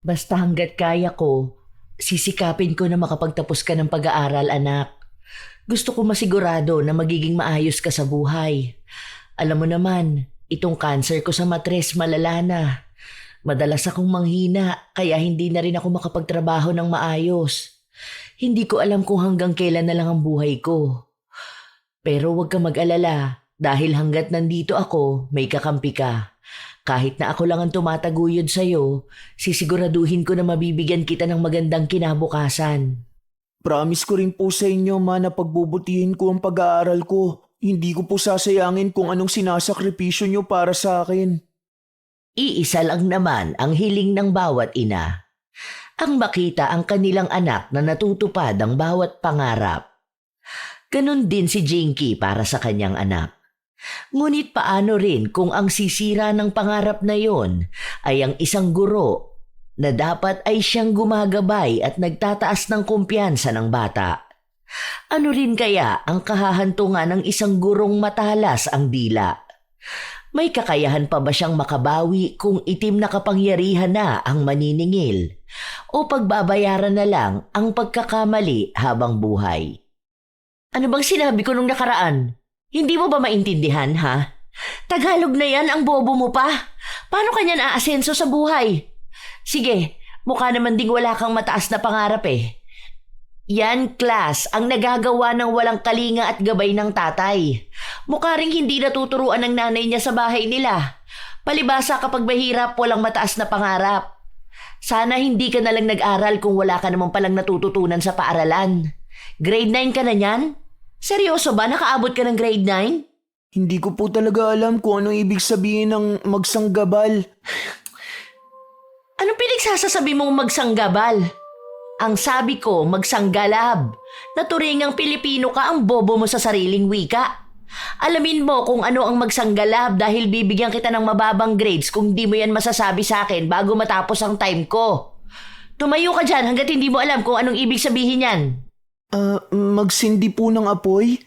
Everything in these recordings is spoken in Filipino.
Basta hanggat kaya ko, sisikapin ko na makapagtapos ka ng pag-aaral, anak. Gusto ko masigurado na magiging maayos ka sa buhay. Alam mo naman, itong cancer ko sa matres malala na. Madalas akong manghina kaya hindi na rin ako makapagtrabaho ng maayos. Hindi ko alam kung hanggang kailan na lang ang buhay ko. Pero huwag ka mag-alala dahil hanggat nandito ako, may kakampi ka. Kahit na ako lang ang tumataguyod sa'yo, sisiguraduhin ko na mabibigyan kita ng magandang kinabukasan. Promise ko rin po sa inyo, ma, na pagbubutihin ko ang pag-aaral ko. Hindi ko po sasayangin kung anong sinasakripisyo nyo para sa akin. Iisa lang naman ang hiling ng bawat ina. Ang makita ang kanilang anak na natutupad ang bawat pangarap. Ganon din si Jinky para sa kanyang anak. Ngunit paano rin kung ang sisira ng pangarap na yon ay ang isang guro na dapat ay siyang gumagabay at nagtataas ng kumpiyansa ng bata? Ano rin kaya ang kahahantungan ng isang gurong matalas ang dila? May kakayahan pa ba siyang makabawi kung itim na kapangyarihan na ang maniningil? O pagbabayaran na lang ang pagkakamali habang buhay? Ano bang sinabi ko nung nakaraan? Hindi mo ba maintindihan, ha? Tagalog na yan, ang bobo mo pa. Paano kanya naaasenso sa buhay? Sige, mukha naman ding wala kang mataas na pangarap eh. Yan, class, ang nagagawa ng walang kalinga at gabay ng tatay. Mukha ring hindi natuturuan ng nanay niya sa bahay nila. Palibasa kapag mahirap, walang mataas na pangarap. Sana hindi ka na lang nag-aral kung wala ka naman palang natututunan sa paaralan. Grade 9 ka na niyan? Seryoso ba? Nakaabot ka ng grade 9? Hindi ko po talaga alam kung anong ibig sabihin ng magsanggabal. Anong pinagsasasabi mong magsanggabal? Ang sabi ko, magsanggalab. Naturingang Pilipino ka, ang bobo mo sa sariling wika. Alamin mo kung ano ang magsanggalab dahil bibigyan kita ng mababang grades kung di mo yan masasabi sa akin bago matapos ang time ko. Tumayo ka dyan hanggat hindi mo alam kung anong ibig sabihin yan. Magsindi po ng apoy?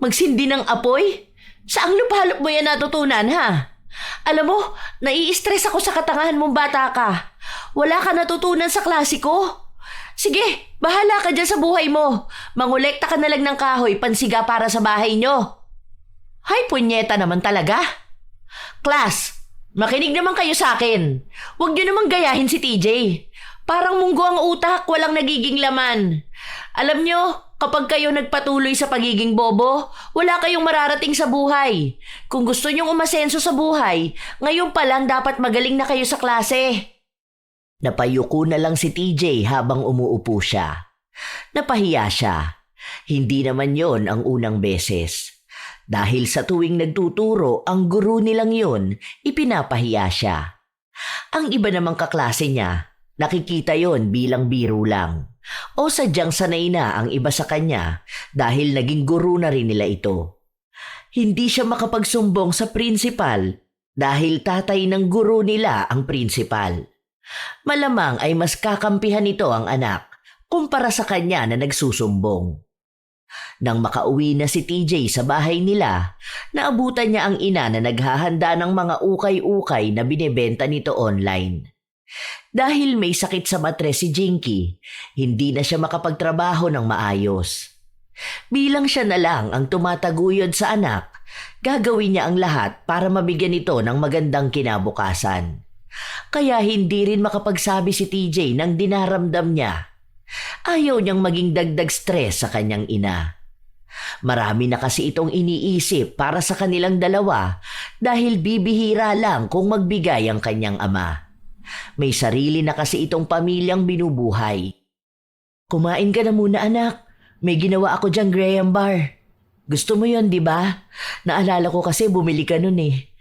Magsindi ng apoy? Saang lupalop mo yan natutunan, ha? Alam mo, nai-stress ako sa katangahan mong bata ka. Wala ka natutunan sa klase ko. Sige, bahala ka dyan sa buhay mo. Mangolekta ka na lang ng kahoy, pansiga para sa bahay nyo. Hay, punyeta naman talaga. Class, makinig naman kayo sa akin. Huwag nyo namang gayahin si TJ. Parang munggo ang utak, walang nagiging laman. Alam nyo, kapag kayo nagpatuloy sa pagiging bobo, wala kayong mararating sa buhay. Kung gusto nyong umasenso sa buhay, ngayon pa lang dapat magaling na kayo sa klase. Napayuko na lang si TJ habang umuupo siya. Napahiya siya. Hindi naman yon ang unang beses. Dahil sa tuwing nagtuturo ang guru nilang yon, ipinapahiya siya. Ang iba namang kaklase niya, nakikita yon bilang biro lang. O sadyang sanay na ang iba sa kanya dahil naging guru na rin nila ito. Hindi siya makapagsumbong sa principal dahil tatay ng guru nila ang principal. Malamang ay mas kakampihan nito ang anak kumpara sa kanya na nagsusumbong. Nang makauwi na si TJ sa bahay nila, naabutan niya ang ina na naghahanda ng mga ukay-ukay na binebenta nito online. Dahil may sakit sa matres si Jinky, hindi na siya makapagtrabaho ng maayos. Bilang siya na lang ang tumataguyod sa anak, gagawin niya ang lahat para mabigyan ito ng magandang kinabukasan. Kaya hindi rin makapagsabi si TJ ng dinaramdam niya. Ayaw niyang maging dagdag stress sa kanyang ina. Marami na kasi itong iniisip para sa kanilang dalawa dahil bibihira lang kung magbigay ang kanyang ama. May sarili na kasi itong pamilyang binubuhay. Kumain ka na muna, anak. May ginawa ako dyang Graham bar. Gusto mo yon, di ba? Naalala ko kasi bumili ka nun eh.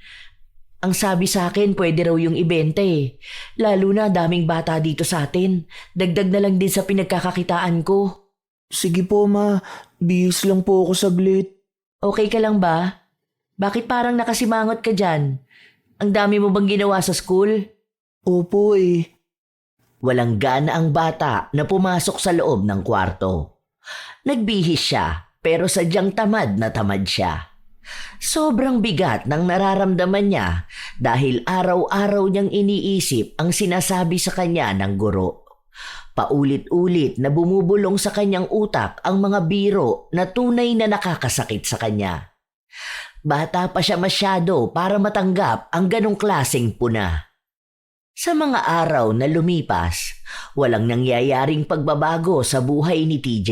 Ang sabi sa akin, pwede raw yung ibenta eh. Lalo na daming bata dito sa atin. Dagdag na lang din sa pinagkakakitaan ko. Sige po, ma. Bihis lang po ako saglit. Okay ka lang ba? Bakit parang nakasimangot ka dyan? Ang dami mo bang ginawa sa school? Opo eh. Walang gana ang bata na pumasok sa loob ng kwarto. Nagbihis siya pero sadyang tamad na tamad siya. Sobrang bigat ng nararamdaman niya dahil araw-araw niyang iniisip ang sinasabi sa kanya ng guro. Paulit-ulit na bumubulong sa kanyang utak ang mga biro na tunay na nakakasakit sa kanya. Bata pa siya masyado para matanggap ang ganong klaseng puna. Sa mga araw na lumipas, walang nangyayaring pagbabago sa buhay ni TJ.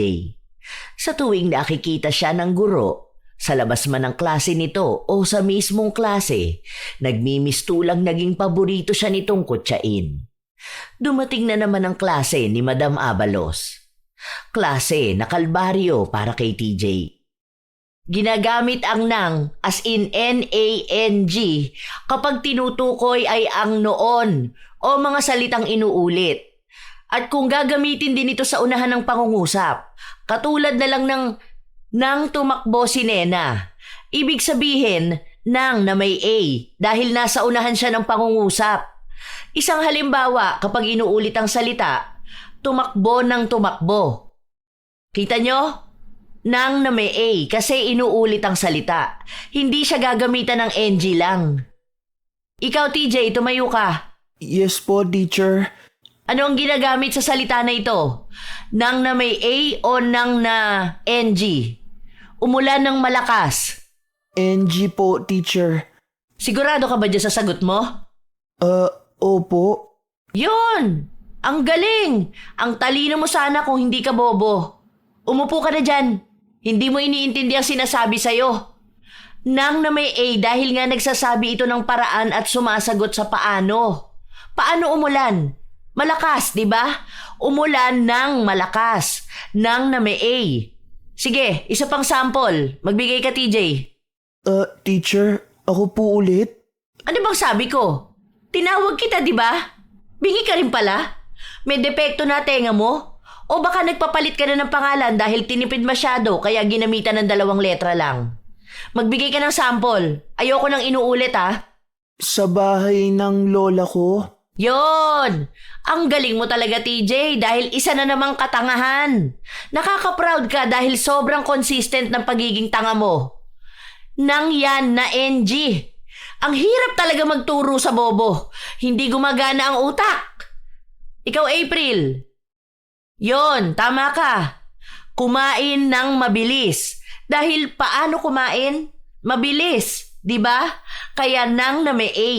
Sa tuwing nakikita siya ng guro, sa labas man ng klase nito o sa mismong klase, nagmimistulang naging paborito siya nitong kutsain. Dumating na naman ang klase ni Madam Abalos. Klase na kalbaryo para kay TJ. Ginagamit ang nang, as in N-A-N-G, kapag tinutukoy ay ang noon o mga salitang inuulit. At kung gagamitin din ito sa unahan ng pangungusap, katulad na lang ng nang tumakbo si Nena. Ibig sabihin, nang na may A dahil nasa unahan siya ng pangungusap. Isang halimbawa kapag inuulit ang salita, tumakbo ng tumakbo. Kita nyo? Nang na may A kasi inuulit ang salita. Hindi siya gagamitan ng NG lang. Ikaw TJ, tumayo ka. Yes po, teacher. Ano ang ginagamit sa salita na ito? Nang na may A o nang na NG? Umulan ng malakas. NG po, teacher. Sigurado ka ba dyan sa sagot mo? Opo. Yun! Ang galing! Ang talino mo sana kung hindi ka bobo. Umupo ka na dyan. Hindi mo iniintindi ang sinasabi sa'yo. Nang na may A dahil nga nagsasabi ito ng paraan at sumasagot sa paano. Paano umulan? Malakas, di ba? Umulan ng malakas. Nang na may A. Sige, isa pang sample. Magbigay ka, TJ. Teacher, ako po ulit? Ano bang sabi ko? Tinawag kita, di ba? Bingi ka rin pala? May depekto na tenga mo? O baka nagpapalit ka na ng pangalan dahil tinipid masyado kaya ginamitan ng 2 letra lang? Magbigay ka ng sample. Ayoko nang inuulit, ha? Sa bahay ng lola ko? Yon! Ang galing mo talaga, TJ, dahil isa na namang katangahan. Nakaka-proud ka dahil sobrang consistent ng pagiging tanga mo. Nang yan na NG. Ang hirap talaga magturo sa bobo. Hindi gumagana ang utak. Ikaw, April. Yon, tama ka. Kumain ng mabilis. Dahil paano kumain? Mabilis, di ba? Kaya nang na may A.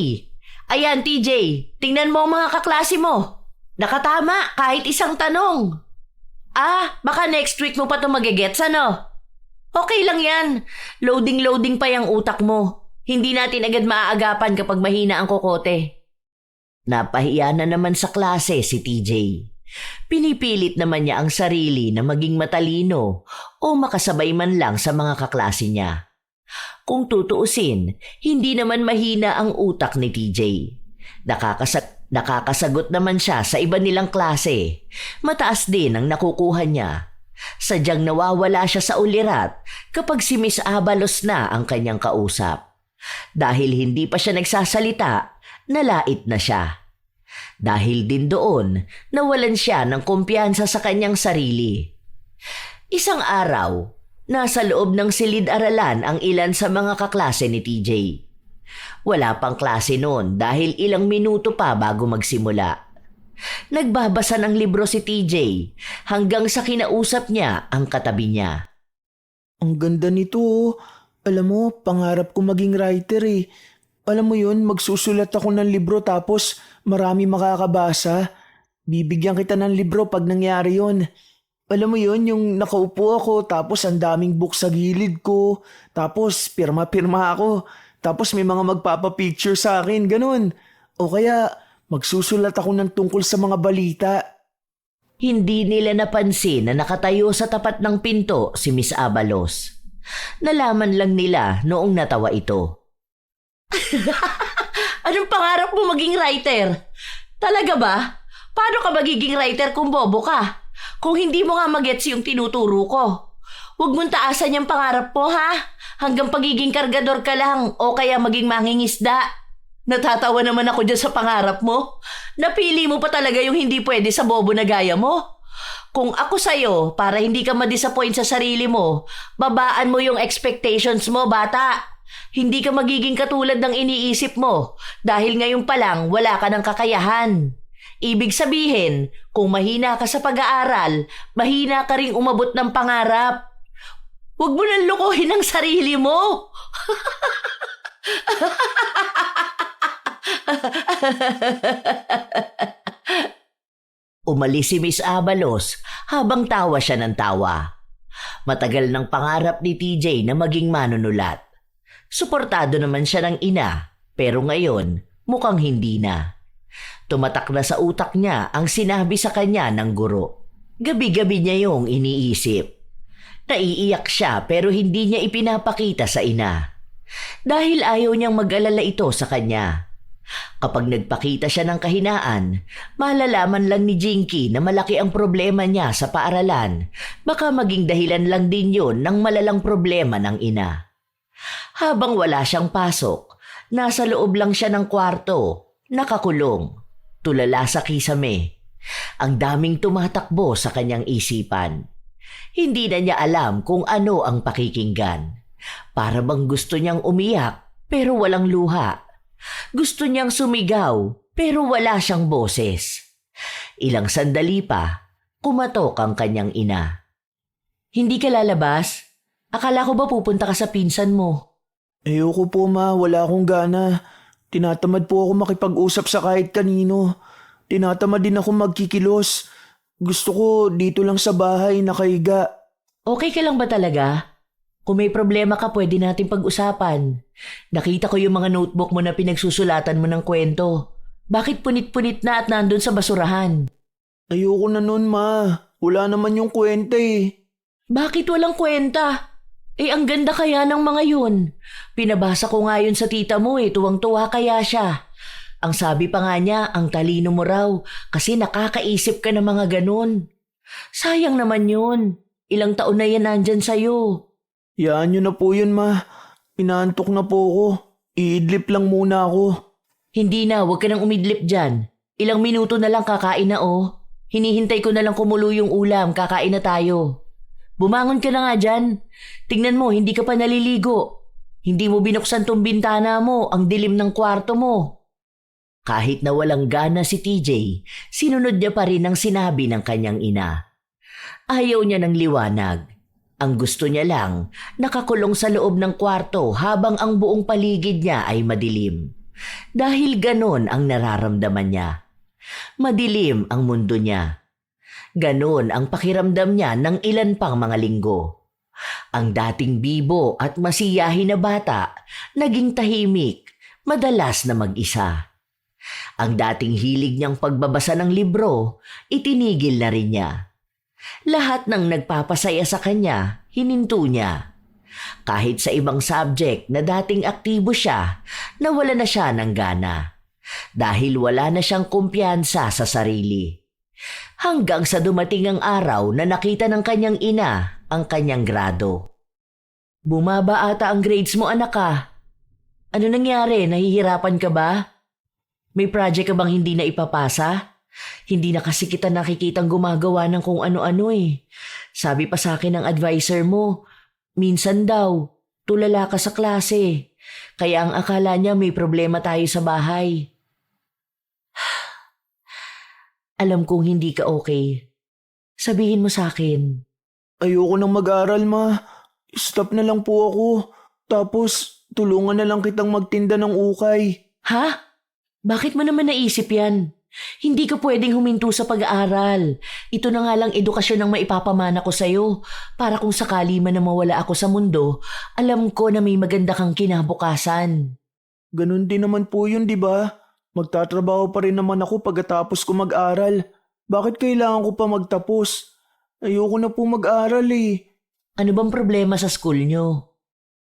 Ayan, TJ, tingnan mo ang mga kaklase mo. Nakatama kahit isang tanong. Baka next week mo pa ito magigets, ano? Okay lang yan. Loading pa yung utak mo. Hindi natin agad maaagapan kapag mahina ang kokote. Napahiya na naman sa klase si TJ. Pinipilit naman niya ang sarili na maging matalino o makasabay man lang sa mga kaklase niya. Kung tutuusin, hindi naman mahina ang utak ni TJ. Nakakasagot naman siya sa iba nilang klase. Mataas din ang nakukuha niya. Sadyang nawawala siya sa ulirat kapag si Miss Abalos na ang kanyang kausap. Dahil hindi pa siya nagsasalita, nalait na siya. Dahil din doon, nawalan siya ng kumpiyansa sa kanyang sarili. Isang araw, nasa loob ng silid-aralan ang ilan sa mga kaklase ni TJ. Wala pang klase noon dahil ilang minuto pa bago magsimula. Nagbabasa ng libro si TJ hanggang sa kinausap niya ang katabi niya. Ang ganda nito. Alam mo, pangarap ko maging writer eh. Alam mo yun, magsusulat ako ng libro tapos marami makakabasa. Bibigyan kita ng libro pag nangyari yun. Alam mo yun, yung nakaupo ako tapos ang daming book sa gilid ko. Tapos pirma-pirma ako. Tapos may mga magpapapicture sa akin, ganun. O kaya magsusulat ako ng tungkol sa mga balita. Hindi nila napansin na nakatayo sa tapat ng pinto si Miss Abalos. Nalaman lang nila noong natawa ito. Anong pangarap mo maging writer? Talaga ba? Paano ka magiging writer kung bobo ka? Kung hindi mo nga magets yung tinuturo ko. Huwag mong taasan yung pangarap mo, ha? Hanggang pagiging kargador ka lang o kaya maging mangingisda. Natatawa naman ako dyan sa pangarap mo. Napili mo pa talaga yung hindi pwede sa bobo na gaya mo. Kung ako sa'yo, para hindi ka ma-disappoint sa sarili mo, babaan mo yung expectations mo, bata. Hindi ka magiging katulad ng iniisip mo dahil ngayon pa lang wala ka ng kakayahan. Ibig sabihin, kung mahina ka sa pag-aaral, mahina ka ring umabot ng pangarap. Huwag mo nang lukuhin ang sarili mo. Umalis si Miss Abalos habang tawa siya ng tawa. Matagal ng pangarap ni TJ na maging manunulat. Suportado naman siya ng ina, pero ngayon mukhang hindi na. Tumatak na sa utak niya ang sinabi sa kanya ng guro. Gabi-gabi niya yung iniisip. Naiiyak siya pero hindi niya ipinapakita sa ina. Dahil ayaw niyang mag-alala ito sa kanya. Kapag nagpakita siya ng kahinaan, malalaman lang ni Jinky na malaki ang problema niya sa paaralan. Baka maging dahilan lang din yun ng malalang problema ng ina. Habang wala siyang pasok, nasa loob lang siya ng kwarto, nakakulong, tulala sa kisame. Ang daming tumatakbo sa kanyang isipan. Hindi na niya alam kung ano ang pakikinggan. Para bang gusto niyang umiyak pero walang luha. Gusto niyang sumigaw pero wala siyang boses. Ilang sandali pa, kumatok ang kanyang ina. Hindi ka lalabas? Akala ko ba pupunta ka sa pinsan mo? Ayoko po ma, wala akong gana. Tinatamad po ako makipag-usap sa kahit kanino. Tinatamad din ako magkikilos. Gusto ko dito lang sa bahay nakahiga. Okay ka lang ba talaga? Kung may problema ka, pwede natin pag-usapan. Nakita ko yung mga notebook mo na pinagsusulatan mo ng kwento. Bakit punit-punit na at nandun sa basurahan? Ayoko na nun ma. Wala naman yung kwenta eh. Bakit walang kwenta? Ang ganda kaya ng mga yun. Pinabasa ko nga yun sa tita mo tuwang-tuwa kaya siya. Ang sabi pa nga niya, ang talino mo raw kasi nakakaisip ka ng mga ganun. Sayang naman yun. Ilang taon na yan nandyan sa'yo. Yaan nyo na po yun ma. Inaantok na po ako. Iidlip lang muna ako. Hindi na, huwag ka nang umidlip dyan. Ilang minuto na lang kakain na Hinihintay ko na lang kumulo yung ulam, kakain na tayo. Bumangon ka na nga dyan. Tingnan mo, hindi ka pa naliligo. Hindi mo binuksan tong bintana mo, ang dilim ng kwarto mo. Kahit na walang gana si TJ, sinunod niya pa rin ang sinabi ng kanyang ina. Ayaw niya ng liwanag. Ang gusto niya lang, nakakulong sa loob ng kwarto habang ang buong paligid niya ay madilim. Dahil ganon ang nararamdaman niya. Madilim ang mundo niya. Ganon ang pakiramdam niya ng ilan pang mga linggo. Ang dating bibo at masiyahin na bata, naging tahimik, madalas na mag-isa. Ang dating hilig niyang pagbabasa ng libro, itinigil na rin niya. Lahat ng nagpapasaya sa kanya, hininto niya. Kahit sa ibang subject na dating aktibo siya, nawala na siya ng gana. Dahil wala na siyang kumpiyansa sa sarili. Hanggang sa dumating ang araw na nakita ng kanyang ina ang kanyang grado. Bumaba ata ang grades mo, anak ka. Ano nangyari? Nahihirapan ka ba? May project ka bang hindi na ipapasa? Hindi na kasi kita nakikitang gumagawa ng kung ano-ano Sabi pa sa akin ng advisor mo, minsan daw, tulala ka sa klase. Kaya ang akala niya may problema tayo sa bahay. Alam kong hindi ka okay. Sabihin mo sa akin. Ayoko nang mag-aral ma. Stop na lang po ako. Tapos tulungan na lang kitang magtinda ng ukay. Ha? Bakit mo naman naisip yan? Hindi ka pwedeng huminto sa pag-aaral. Ito na nga lang edukasyon ang maipapamana ko sa'yo. Para kung sakali man na mawala ako sa mundo, alam ko na may maganda kang kinabukasan. Ganun din naman po yun, di ba? Magtatrabaho pa rin naman ako pagkatapos ko mag-aral. Bakit kailangan ko pa magtapos? Ayoko na po mag-aral Ano bang problema sa school nyo?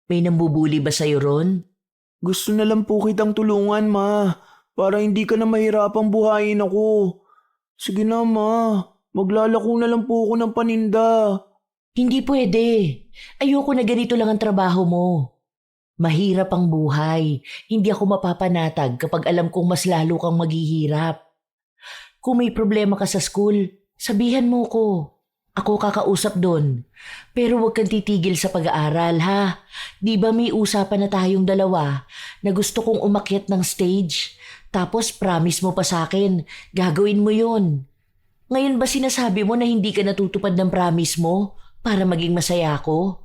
May nambubuli ba sa'yo ron? Gusto na lang po kitang tulungan, ma. Para hindi ka na mahirapang buhayin ako. Sige na, ma. Maglalako na lang po ako ng paninda. Hindi pwede. Ayoko na ganito lang ang trabaho mo. Mahirap ang buhay. Hindi ako mapapanatag kapag alam kong mas lalo kang maghihirap. Kung may problema ka sa school, Sabihan mo ko. Ako kakausap doon. Pero huwag kang titigil sa pag-aaral, ha? Di ba may usapan na tayong dalawa na gusto kong umakyat ng stage? Tapos promise mo pa sa akin, gagawin mo yun. Ngayon ba sinasabi mo na hindi ka natutupad ng promise mo para maging masaya ako?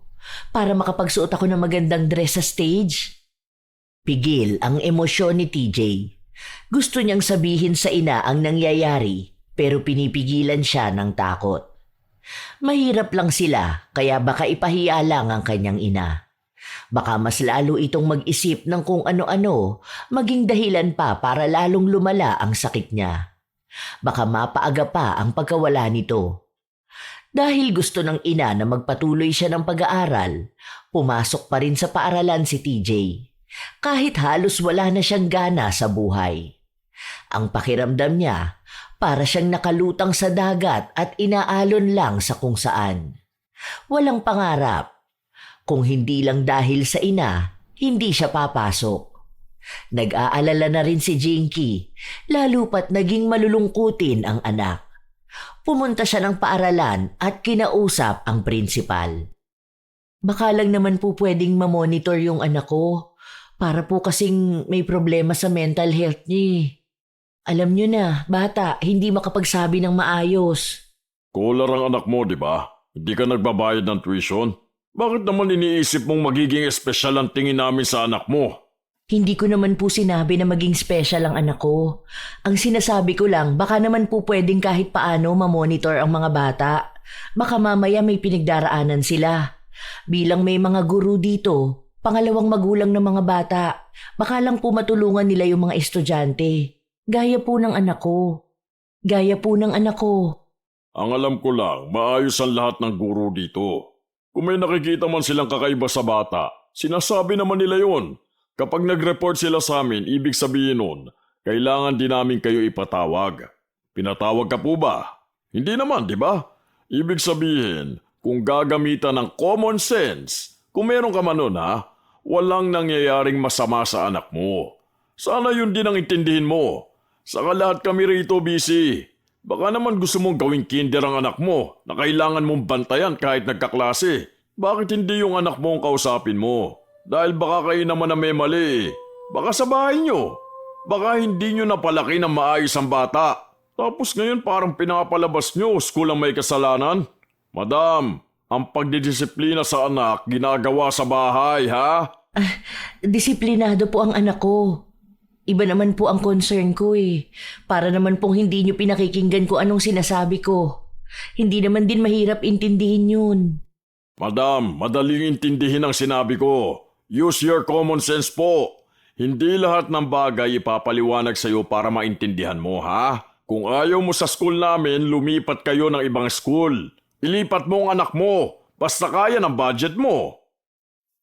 Para makapagsuot ako ng magandang dress sa stage? Pigil ang emosyon ni TJ. Gusto niyang sabihin sa ina ang nangyayari pero pinipigilan siya ng takot. Mahirap lang sila kaya baka ipahiya lang ang kanyang ina. Baka mas lalo itong mag-isip ng kung ano-ano, maging dahilan pa para lalong lumala ang sakit niya. Baka mapaaga pa ang pagkawala nito. Dahil gusto ng ina na magpatuloy siya ng pag-aaral, pumasok pa rin sa paaralan si TJ. Kahit halos wala na siyang gana sa buhay. Ang pakiramdam niya, para siyang nakalutang sa dagat at inaalon lang sa kung saan. Walang pangarap. Kung hindi lang dahil sa ina, hindi siya papasok. Nag-aalala na rin si Jinky, lalo pat naging malulungkutin ang anak. Pumunta siya ng paaralan at kinausap ang prinsipal. Baka lang naman po pwedeng mamonitor yung anak ko. Para po kasing may problema sa mental health niya. Alam niyo na, bata, hindi makapagsabi ng maayos. Kular ang anak mo, di ba? Hindi ka nagbabayad ng tuition? Bakit naman iniisip mong magiging espesyal ang tingin namin sa anak mo? Hindi ko naman po sinabi na maging special ang anak ko. Ang sinasabi ko lang, baka naman po pwedeng kahit paano mamonitor ang mga bata. Baka mamaya may pinagdaraanan sila. Bilang may mga guru dito, pangalawang magulang ng mga bata, baka lang po matulungan nila yung mga estudyante. Gaya po ng anak ko. Gaya po ng anak ko. Ang alam ko lang, maayos ang lahat ng guro dito. Kung may nakikita man silang kakaiba sa bata, sinasabi naman nila yon. Kapag nag-report sila sa amin, ibig sabihin nun, kailangan din namin kayo ipatawag. Pinatawag ka po ba? Hindi naman, di ba? Ibig sabihin, kung gagamitan ng common sense, kung meron ka man nun ha, walang nangyayaring masama sa anak mo. Sana yun din ang intindihin mo. Saka lahat kami rito busy. Baka naman gusto mong gawing kinder ang anak mo na kailangan mong bantayan kahit nagkaklase. Bakit hindi yung anak mo ang kausapin mo? Dahil baka kayo naman na may mali. Baka sa bahay nyo. Baka hindi nyo napalaki ng maayos ang bata. Tapos ngayon parang pinapalabas nyo, school ang may kasalanan. Madam, ang pagdidisiplina sa anak ginagawa sa bahay, ha? Disiplinado po ang anak ko. Iba naman po ang concern ko eh. Para naman pong hindi nyo pinakikinggan ko anong sinasabi ko. Hindi naman din mahirap intindihin yun. Madam, madaling intindihin ang sinabi ko. Use your common sense po. Hindi lahat ng bagay ipapaliwanag sa'yo para maintindihan mo, ha? Kung ayaw mo sa school namin, lumipat kayo ng ibang school. Ilipat mo ang anak mo. Basta kaya ng budget mo.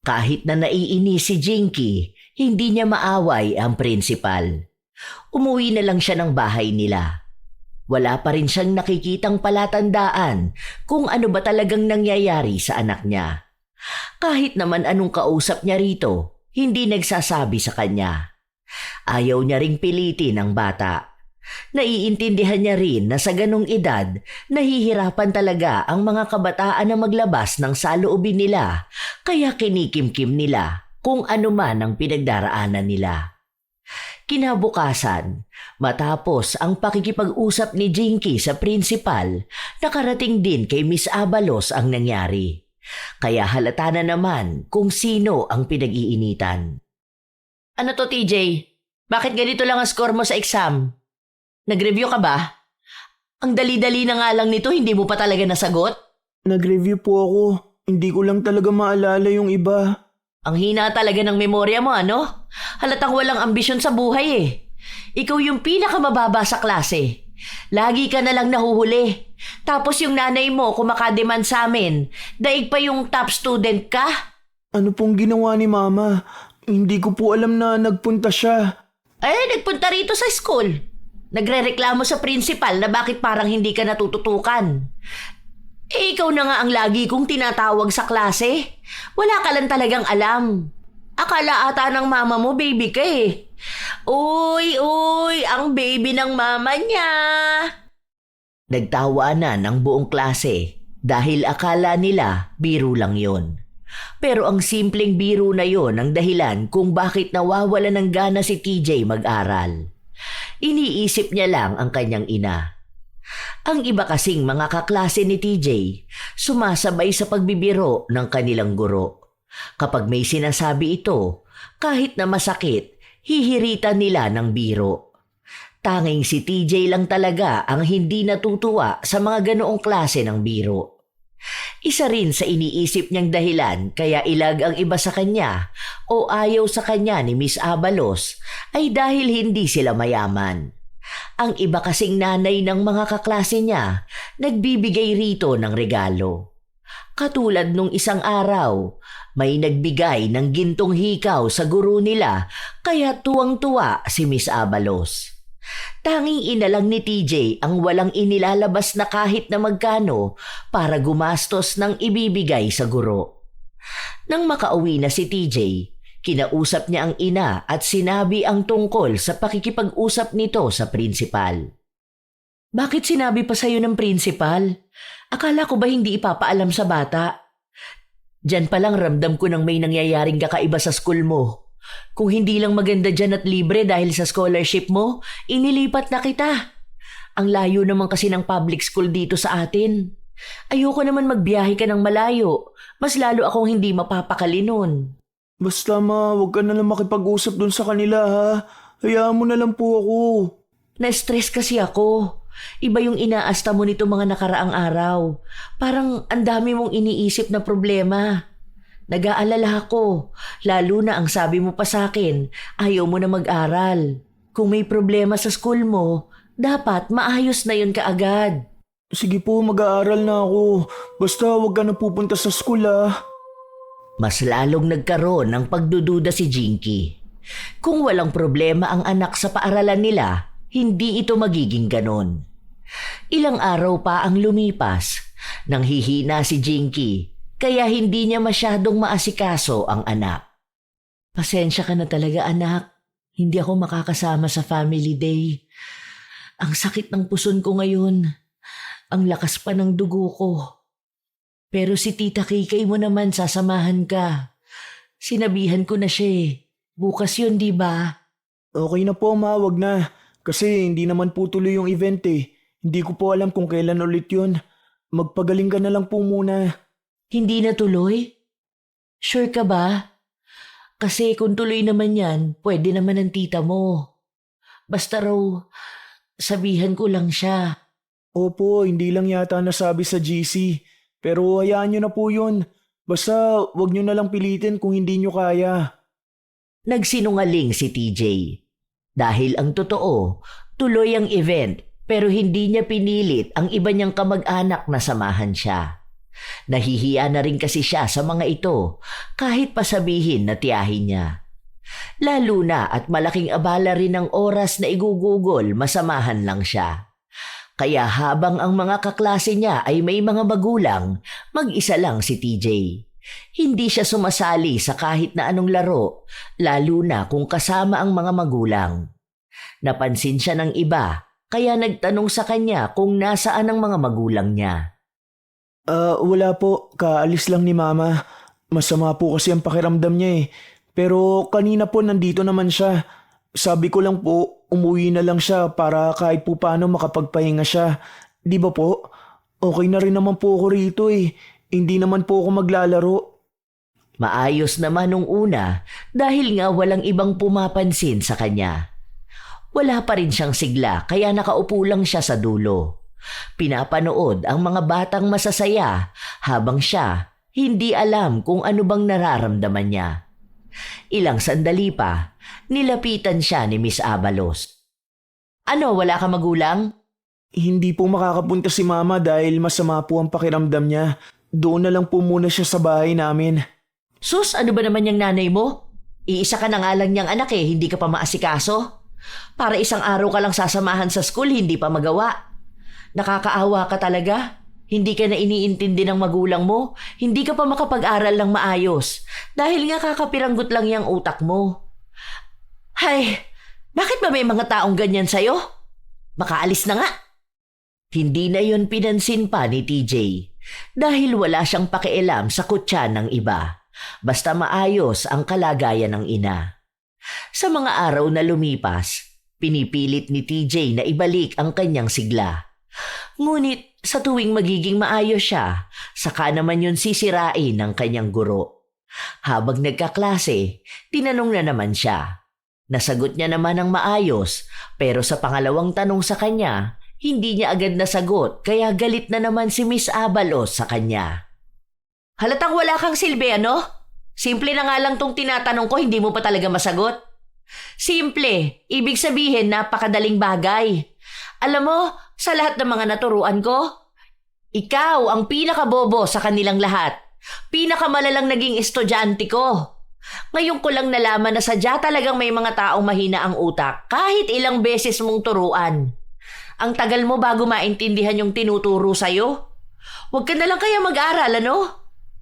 Kahit na naiinis si Jinky, hindi niya maaway ang prinsipal. Umuwi na lang siya ng bahay nila. Wala pa rin siyang nakikitang palatandaan kung ano ba talagang nangyayari sa anak niya. Kahit naman anong kausap niya rito, hindi nagsasabi sa kanya. Ayaw niya ring pilitin ang bata. Naiintindihan niya rin na sa ganong edad, nahihirapan talaga ang mga kabataan na maglabas ng saloobin nila, kaya kinikimkim nila kung ano man ang pinagdaraanan nila. Kinabukasan, matapos ang pakikipag-usap ni Jinky sa prinsipal, nakarating din kay Miss Abalos ang nangyari. Kaya halata na naman kung sino ang pinag-iinitan. Ano to, TJ? Bakit ganito lang ang score mo sa exam? Nag-review ka ba? Ang dali-dali na nga lang nito, hindi mo pa talaga nasagot? Nag-review po ako. Hindi ko lang talaga maalala yung iba. Ang hina talaga ng memorya mo, ano? Halatang walang ambisyon sa buhay eh. Ikaw yung pinakamababa sa klase. Lagi ka na lang nahuhuli. Tapos yung nanay mo kumakademand sa amin, daig pa yung top student ka? Ano pong ginawa ni Mama? Hindi ko po alam na nagpunta siya. Nagpunta rito sa school. Nagrereklamo sa principal na bakit parang hindi ka natututukan. Ikaw na nga ang lagi kong tinatawag sa klase. Wala ka lang talagang alam. Akala ata ng mama mo baby ka eh. Uy, ang baby ng mama niya. Nagtawanan ang buong klase dahil akala nila biro lang yon. Pero ang simpleng biro na yon ang dahilan kung bakit nawawala ng gana si TJ mag-aral. Iniisip niya lang ang kanyang ina. Ang iba kasing mga kaklase ni TJ, sumasabay sa pagbibiro ng kanilang guro. Kapag may sinasabi ito, kahit na masakit, hihiritan nila ng biro. Tanging si TJ lang talaga ang hindi natutuwa sa mga ganoong klase ng biro. Isa rin sa iniisip niyang dahilan kaya ilag ang iba sa kanya o ayaw sa kanya ni Miss Abalos ay dahil hindi sila mayaman. Ang iba kasing nanay ng mga kaklase niya nagbibigay rito ng regalo. Katulad nung isang araw, may nagbigay ng gintong hikaw sa guro nila kaya tuwang-tuwa si Miss Abalos. Tanging inalang ni TJ ang walang inilalabas na kahit na magkano para gumastos ng ibibigay sa guro. Nang makauwi na si TJ, kinausap niya ang ina at sinabi ang tungkol sa pakikipag-usap nito sa prinsipal. Bakit sinabi pa sa'yo ng prinsipal? Akala ko ba hindi ipapaalam sa bata? Diyan pa lang ramdam ko nang may nangyayaring kakaiba sa school mo. Kung hindi lang maganda dyan at libre dahil sa scholarship mo, inilipat na kita. Ang layo naman kasi ng public school dito sa atin. Ayoko naman magbiyahe ka ng malayo. Mas lalo akong hindi mapapakali nun. Basta ma, huwag ka na lang makipag-usap dun sa kanila ha. Hayaan mo na lang po ako. Na-stress kasi ako. Iba yung inaasta mo nito mga nakaraang araw. Parang ang dami mong iniisip na problema. Nag-aalala ako, lalo na ang sabi mo pa sa akin, ayaw mo na mag-aral. Kung may problema sa school mo, dapat maayos na yun kaagad. Sige po, mag-aaral na ako. Basta huwag ka na pupunta sa school ha. Mas lalong nagkaroon ng pagdududa si Jinky. Kung walang problema ang anak sa paaralan nila, hindi ito magiging ganon. Ilang araw pa ang lumipas, nang hihina si Jinky, kaya hindi niya masyadong maasikaso ang anak. Pasensya ka na talaga anak, hindi ako makakasama sa family day. Ang sakit ng puson ko ngayon, ang lakas pa ng dugo ko. Pero si Tita Kikay mo naman sasamahan ka. Sinabihan ko na siya eh. Bukas yun, di ba? Okay na po ma, wag na. Kasi hindi naman po tuloy yung event eh. Hindi ko po alam kung kailan ulit yun. Magpagaling ka na lang po muna. Hindi na tuloy? Sure ka ba? Kasi kung tuloy naman yan, pwede naman ang tita mo. Basta raw, sabihan ko lang siya. Opo, hindi lang yata nasabi sa GC. Pero hayaan nyo na po yun. Basta wag nyo na lang pilitin kung hindi nyo kaya. Nagsinungaling si TJ. Dahil ang totoo, tuloy ang event pero hindi niya pinilit ang iba niyang kamag-anak na samahan siya. Nahihiya na rin kasi siya sa mga ito kahit pasabihin na tiyahin niya. Lalo na at malaking abala rin ng oras na igugugol masamahan lang siya. Kaya habang ang mga kaklase niya ay may mga magulang, mag-isa lang si TJ. Hindi siya sumasali sa kahit na anong laro, lalo na kung kasama ang mga magulang. Napansin siya ng iba, kaya nagtanong sa kanya kung nasaan ang mga magulang niya. Wala po. Kaalis lang ni Mama. Masama po kasi ang pakiramdam niya eh. Pero kanina po nandito naman siya. Sabi ko lang po, umuwi na lang siya para kahit po paano makapagpahinga siya. Di ba po? Okay na rin naman po ako rito eh. Hindi naman po ako maglalaro. Maayos naman nung una dahil nga walang ibang pumapansin sa kanya. Wala pa rin siyang sigla kaya nakaupo lang siya sa dulo. Pinapanood ang mga batang masasaya habang siya hindi alam kung ano bang nararamdaman niya. Ilang sandali pa, nilapitan siya ni Miss Abalos. Ano, wala ka magulang? Hindi po makakapunta si Mama dahil masama po ang pakiramdam niya. Doon na lang po muna siya sa bahay namin. Sus, ano ba naman yung nanay mo? Iisa ka na nga lang niyang anak eh, hindi ka pa maasikaso. Para isang araw ka lang sasamahan sa school, hindi pa magawa. Nakakaawa ka talaga. Hindi ka na iniintindi ng magulang mo. Hindi ka pa makapag-aral ng maayos. Dahil nga kakapiranggot lang yung utak mo. Hay, bakit ba may mga taong ganyan sa'yo? Makaalis na nga. Hindi na yon pinansin pa ni TJ dahil wala siyang pakialam sa kutya ng iba. Basta maayos ang kalagayan ng ina. Sa mga araw na lumipas, pinipilit ni TJ na ibalik ang kanyang sigla. Ngunit sa tuwing magiging maayos siya, saka naman yun sisirain ng kanyang guro. Habang nagkaklase, tinanong na naman siya. Nasagot niya naman ang maayos, pero sa pangalawang tanong sa kanya, hindi niya agad nasagot kaya galit na naman si Miss Abalos sa kanya. Halatang wala kang silbi, ano? Simple na nga lang tong tinatanong ko, hindi mo pa talaga masagot? Simple, ibig sabihin napakadaling bagay. Alam mo, sa lahat ng mga naturuan ko, ikaw ang pinakabobo sa kanilang lahat. Pinakamalalang naging estudyante ko. Ngayon ko lang nalaman na sadya talagang may mga taong mahina ang utak kahit ilang beses mong turuan. Ang tagal mo bago maintindihan yung tinuturo sa'yo. Huwag ka na lang kaya mag-aral, ano?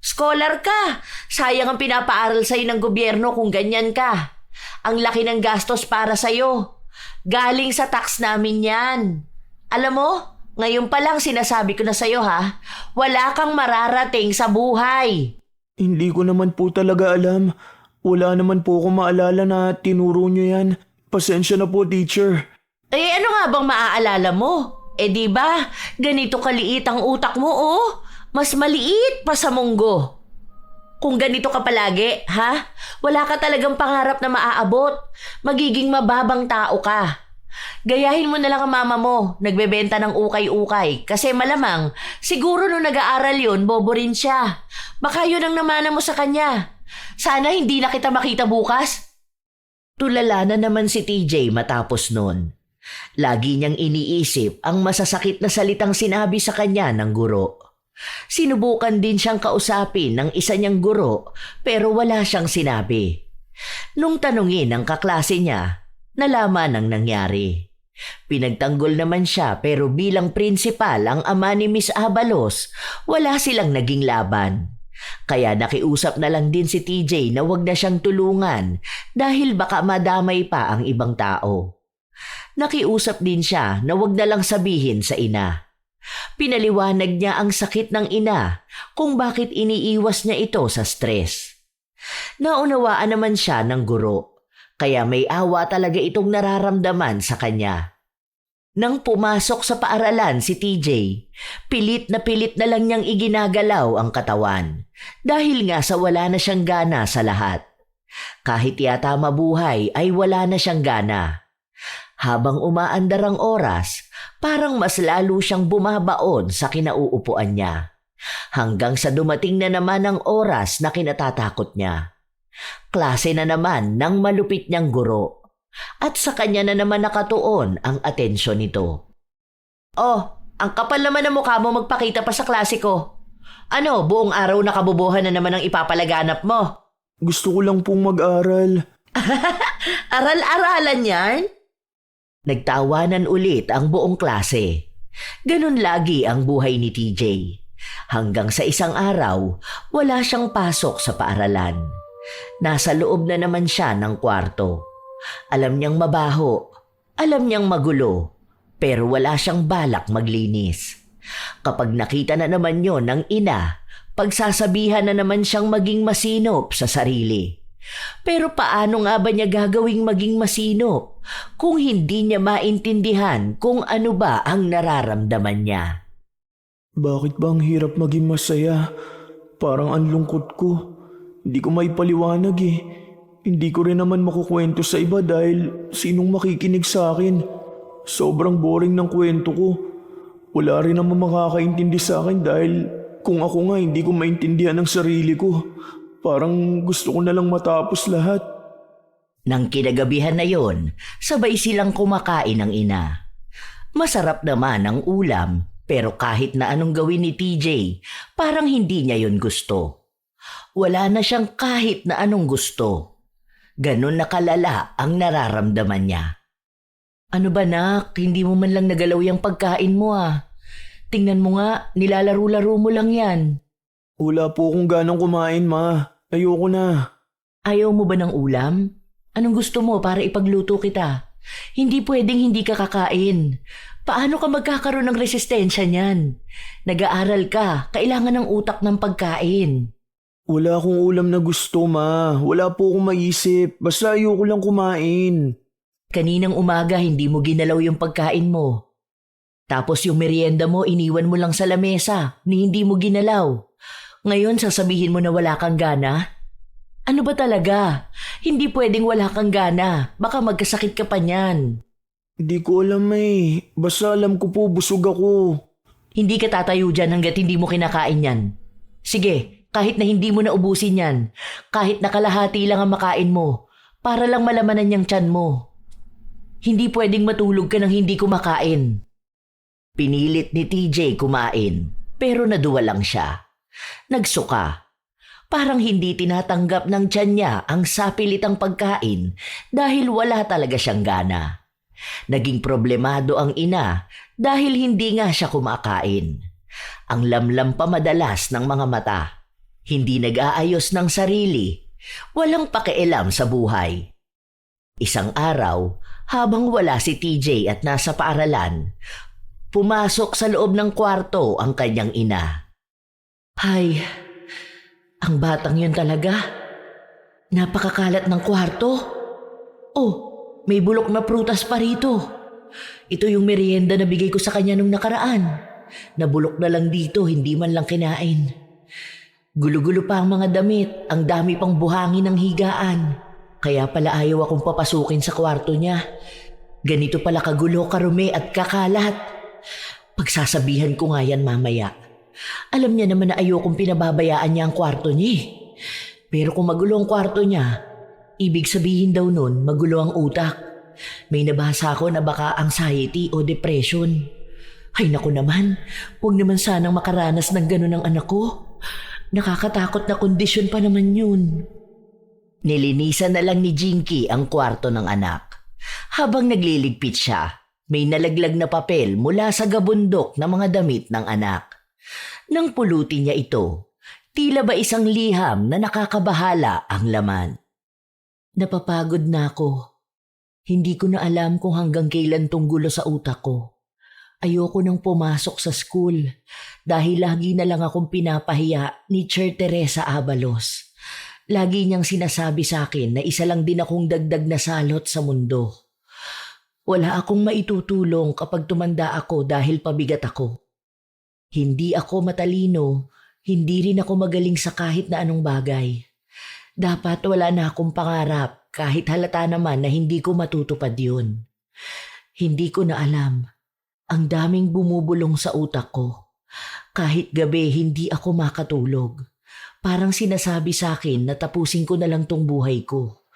Scholar ka. Sayang ang pinapaaral sa'yo ng gobyerno kung ganyan ka. Ang laki ng gastos para sa'yo. Galing sa tax namin yan. Alam mo, ngayon pa lang sinasabi ko na sa'yo ha, wala kang mararating sa buhay. Hindi ko naman po talaga alam. Wala naman po akong maalala na tinuro nyo yan. Pasensya na po, teacher. Eh ano nga bang maaalala mo? Eh di ba, ganito kaliit ang utak mo oh. Mas maliit pa sa munggo. Kung ganito ka palagi, ha? Wala ka talagang pangarap na maaabot. Magiging mababang tao ka. Gayahin mo na lang ang mama mo, nagbebenta ng ukay-ukay. Kasi malamang, siguro nung nag-aaral yun, bobo rin siya. Baka yun ang namana mo sa kanya. Sana hindi na kita makita bukas. Tulala na naman si TJ matapos nun. Lagi niyang iniisip ang masasakit na salitang sinabi sa kanya ng guro. Sinubukan din siyang kausapin ng isa niyang guro pero wala siyang sinabi. Nung tanungin ng kaklase niya, nalaman ang nangyari. Pinagtanggol naman siya pero bilang prinsipal ang ama ni Miss Abalos, wala silang naging laban. Kaya nakiusap na lang din si TJ na wag na siyang tulungan dahil baka madamay pa ang ibang tao. Nakiusap din siya na wag na lang sabihin sa ina. Pinaliwanag niya ang sakit ng ina kung bakit iniiwas niya ito sa stress. Naunawaan naman siya ng guro, kaya may awa talaga itong nararamdaman sa kanya. Nang pumasok sa paaralan si TJ, pilit na lang niyang iginagalaw ang katawan dahil nga sa wala na siyang gana sa lahat. Kahit yata mabuhay ay wala na siyang gana. Habang umaandar ang oras, parang mas lalo siyang bumabaon sa kinauupuan niya. Hanggang sa dumating na naman ang oras na kinatatakot niya. Klase na naman ng malupit niyang guro. At sa kanya na naman nakatuon ang atensyon nito. Oh, ang kapal naman ng mukha mo magpakita pa sa klase ko. Ano, buong araw nakabubuhan na naman ang ipapalaganap mo? Gusto ko lang pong mag-aral. Aral-aralan yan? Nagtawanan ulit ang buong klase. Ganun lagi ang buhay ni TJ. Hanggang sa isang araw, wala siyang pasok sa paaralan. Nasa loob na naman siya ng kwarto. Alam niyang mabaho, alam niyang magulo, pero wala siyang balak maglinis. Kapag nakita na naman yon ng ina, pagsasabihan na naman siyang maging masinop sa sarili. Pero paano nga ba niya gagawing maging masinop kung hindi niya maintindihan kung ano ba ang nararamdaman niya? Bakit ba ang hirap maging masaya? Parang ang lungkot ko. Hindi ko maipaliwanag eh. Hindi ko rin naman makukwento sa iba dahil sinong makikinig sa akin. Sobrang boring ng kwento ko. Wala rin naman makakaintindi sa akin dahil kung ako nga hindi ko maintindihan ang sarili ko. Parang gusto ko na lang matapos lahat. Nang kinagabihan na yon, sabay silang kumakain ng ina. Masarap naman ang ulam, pero kahit na anong gawin ni TJ, parang hindi niya yon gusto. Wala na siyang kahit na anong gusto. Ganon na kalala ang nararamdaman niya. Ano ba nak, hindi mo man lang nagalaw yung pagkain mo ah. Tingnan mo nga, nilalaro-laro mo lang yan. Wala po akong ganang kumain, ma. Ayoko na. Ayaw mo ba ng ulam? Anong gusto mo para ipagluto kita? Hindi pwedeng hindi ka kakain. Paano ka magkakaroon ng resistensya niyan? Nag-aaral ka, kailangan ng utak ng pagkain. Wala akong ulam na gusto, ma. Wala po akong maisip. Basta ayoko lang kumain. Kaninang umaga hindi mo ginalaw yung pagkain mo. Tapos yung merienda mo iniwan mo lang sa lamesa ni hindi mo ginalaw. Ngayon sasabihin mo na wala kang gana? Ano ba talaga? Hindi pwedeng wala kang gana. Baka magkasakit ka pa niyan. Hindi ko alam eh. Basta alam ko po busog ako. Hindi ka tatayo dyan hanggat hindi mo kinakain yan. Sige, kahit na hindi mo na ubusin yan, kahit na kalahati lang ang makain mo, para lang malamanan yung tiyan mo. Hindi pwedeng matulog ka nang hindi kumakain. Pinilit ni TJ kumain, pero naduwa lang siya. Nagsuka. Parang hindi tinatanggap ng tiyan niya ang sapilitang pagkain dahil wala talaga siyang gana. Naging problemado ang ina dahil hindi nga siya kumakain. Ang lamlam pa madalas ng mga mata. Hindi nag-aayos ng sarili. Walang pakialam sa buhay. Isang araw, habang wala si TJ at nasa paaralan, pumasok sa loob ng kwarto ang kanyang ina. Hay, ang batang yun talaga. Napakakalat ng kwarto. Oh, may bulok na prutas pa rito. Ito yung merienda na bigay ko sa kanya nung nakaraan. Nabulok na lang dito, hindi man lang kinain. Gulo-gulo pa ang mga damit, ang dami pang buhangin ng higaan. Kaya pala ayaw akong papasukin sa kwarto niya. Ganito pala kagulo, karumi at kakalat. Pagsasabihan ko nga yan mamaya. Alam niya naman na ayokong pinababayaan niya ang kwarto niya. Pero kung magulo ang kwarto niya, ibig sabihin daw nun magulo ang utak. May nabasa ko na baka anxiety o depression. Ay naku naman, huwag naman sanang makaranas ng ganun ang anak ko. Nakakatakot na kondisyon pa naman yun. Nilinisan na lang ni Jinky ang kwarto ng anak. Habang nagliligpit siya, may nalaglag na papel mula sa gabundok na mga damit ng anak. Nang pulutin niya ito, tila ba isang liham na nakakabahala ang laman. Napapagod na ako. Hindi ko na alam kung hanggang kailan tong gulo sa utak ko. Ayoko nang pumasok sa school dahil lagi na lang akong pinapahiya ni Sir Teresa Abalos. Lagi niyang sinasabi sa akin na isa lang din akong dagdag na salot sa mundo. Wala akong maitutulong kapag tumanda ako dahil pabigat ako. Hindi ako matalino, hindi rin ako magaling sa kahit na anong bagay. Dapat wala na akong pangarap kahit halata naman na hindi ko matutupad yun. Hindi ko na alam. Ang daming bumubulong sa utak ko. Kahit gabi hindi ako makatulog. Parang sinasabi sa akin na tapusin ko na lang tong buhay ko.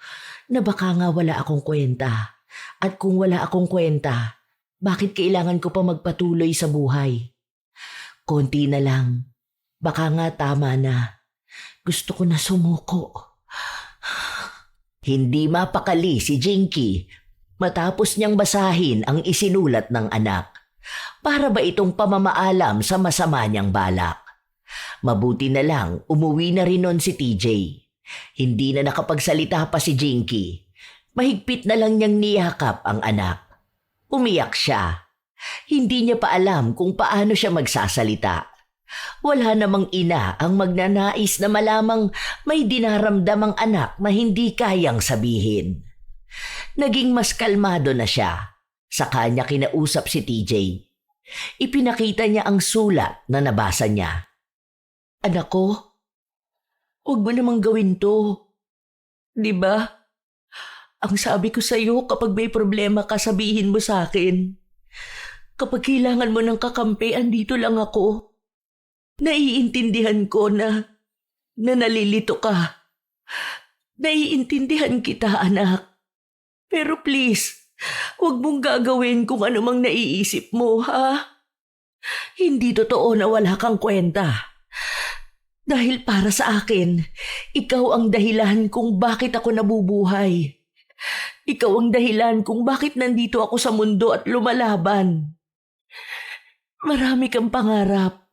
Na baka nga wala akong kwenta. At kung wala akong kwenta, bakit kailangan ko pa magpatuloy sa buhay? Konti na lang. Baka nga tama na. Gusto ko na sumuko. Hindi mapakali si Jinky matapos niyang basahin ang isinulat ng anak. Para ba itong pamamaalam sa masama niyang balak? Mabuti na lang umuwi na rin nun si TJ. Hindi na nakapagsalita pa si Jinky. Mahigpit na lang niyang niyakap ang anak. Umiyak siya. Hindi niya pa alam kung paano siya magsasalita. Wala namang ina ang magnanais na malamang may dinaramdam ang anak na hindi kayang sabihin. Naging mas kalmado na siya. Sa kanya kinausap si TJ. Ipinakita niya ang sulat na nabasa niya. Anak ko, huwag mo namang gawin to. Diba? Ang sabi ko sa'yo kapag may problema ka sabihin mo sa akin. Kapag kailangan mo ng kakampi, andito lang ako. Naiintindihan ko na nalilito ka. Naiintindihan kita, anak. Pero please, huwag mong gagawin kung anumang naiisip mo, ha? Hindi totoo na wala kang kwenta. Dahil para sa akin, ikaw ang dahilan kung bakit ako nabubuhay. Ikaw ang dahilan kung bakit nandito ako sa mundo at lumalaban. Marami kang pangarap.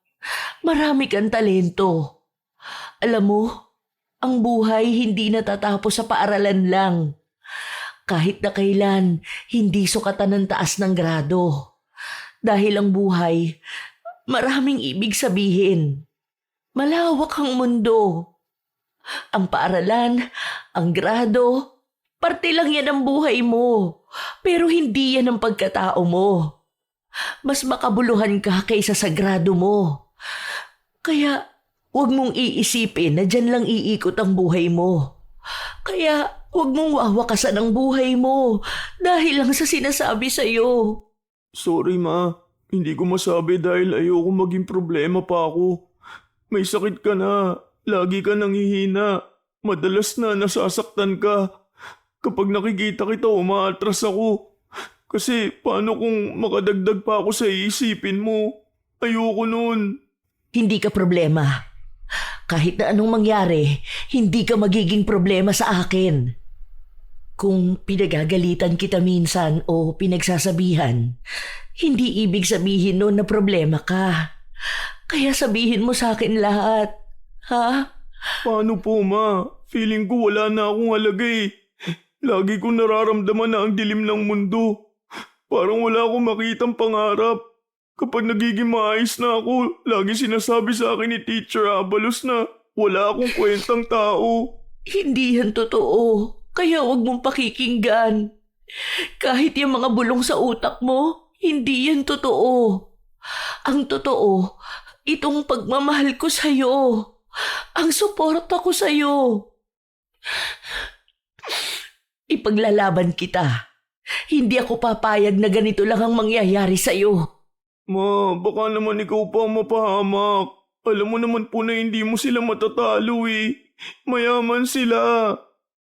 Marami kang talento. Alam mo, ang buhay hindi natatapos sa paaralan lang. Kahit na kailan, hindi sukatan ng taas ng grado. Dahil ang buhay, maraming ibig sabihin. Malawak ang mundo. Ang paaralan, ang grado, parte lang yan ang buhay mo. Pero hindi yan ang pagkatao mo. Mas makabuluhan ka kaysa sa grado mo. Kaya huwag mong iisipin na dyan lang iikot ang buhay mo. Kaya huwag mong wawakasan ang buhay mo dahil lang sa sinasabi sa'yo. Sorry ma, hindi ko masabi dahil ayoko maging problema pa ako. May sakit ka na, lagi ka nanghihina, madalas na nasasaktan ka. Kapag nakikita kita, umaatras ako. Kasi paano kung makadagdag pa ako sa iisipin mo? Ayoko nun. Hindi ka problema. Kahit na anong mangyari, hindi ka magiging problema sa akin. Kung pinagagalitan kita minsan o pinagsasabihan, hindi ibig sabihin nun na problema ka. Kaya sabihin mo sa akin lahat, ha? Paano po ma? Feeling ko wala na akong halaga eh. Lagi ko nararamdaman na ang dilim ng mundo. Parang wala akong makitang pangarap. Kapag nagiging maayos na ako, lagi sinasabi sa akin ni Teacher Abalos na wala akong kwentang tao. Hindi yan totoo. Kaya huwag mong pakikinggan. Kahit yung mga bulong sa utak mo, hindi yan totoo. Ang totoo, itong pagmamahal ko sa'yo. Ang suporta ko sa'yo. Ipaglalaban kita. Hindi ako papayag na ganito lang ang mangyayari sa'yo. Ma, baka naman ikaw pa ang mapahamak. Alam mo naman po na hindi mo sila matatalo eh. Mayaman sila.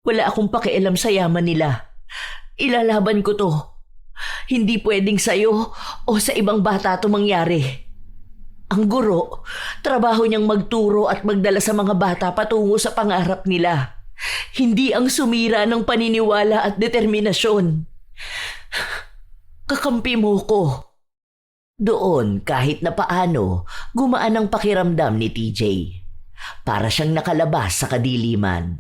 Wala akong pakialam sa yaman nila. Ilalaban ko to. Hindi pwedeng sa'yo o sa ibang bata to mangyari. Ang guro, trabaho niyang magturo at magdala sa mga bata patungo sa pangarap nila. Hindi ang sumira ng paniniwala at determinasyon. Kakampi mo ko. Doon, kahit na paano, gumaan ang pakiramdam ni TJ. Para siyang nakalabas sa kadiliman.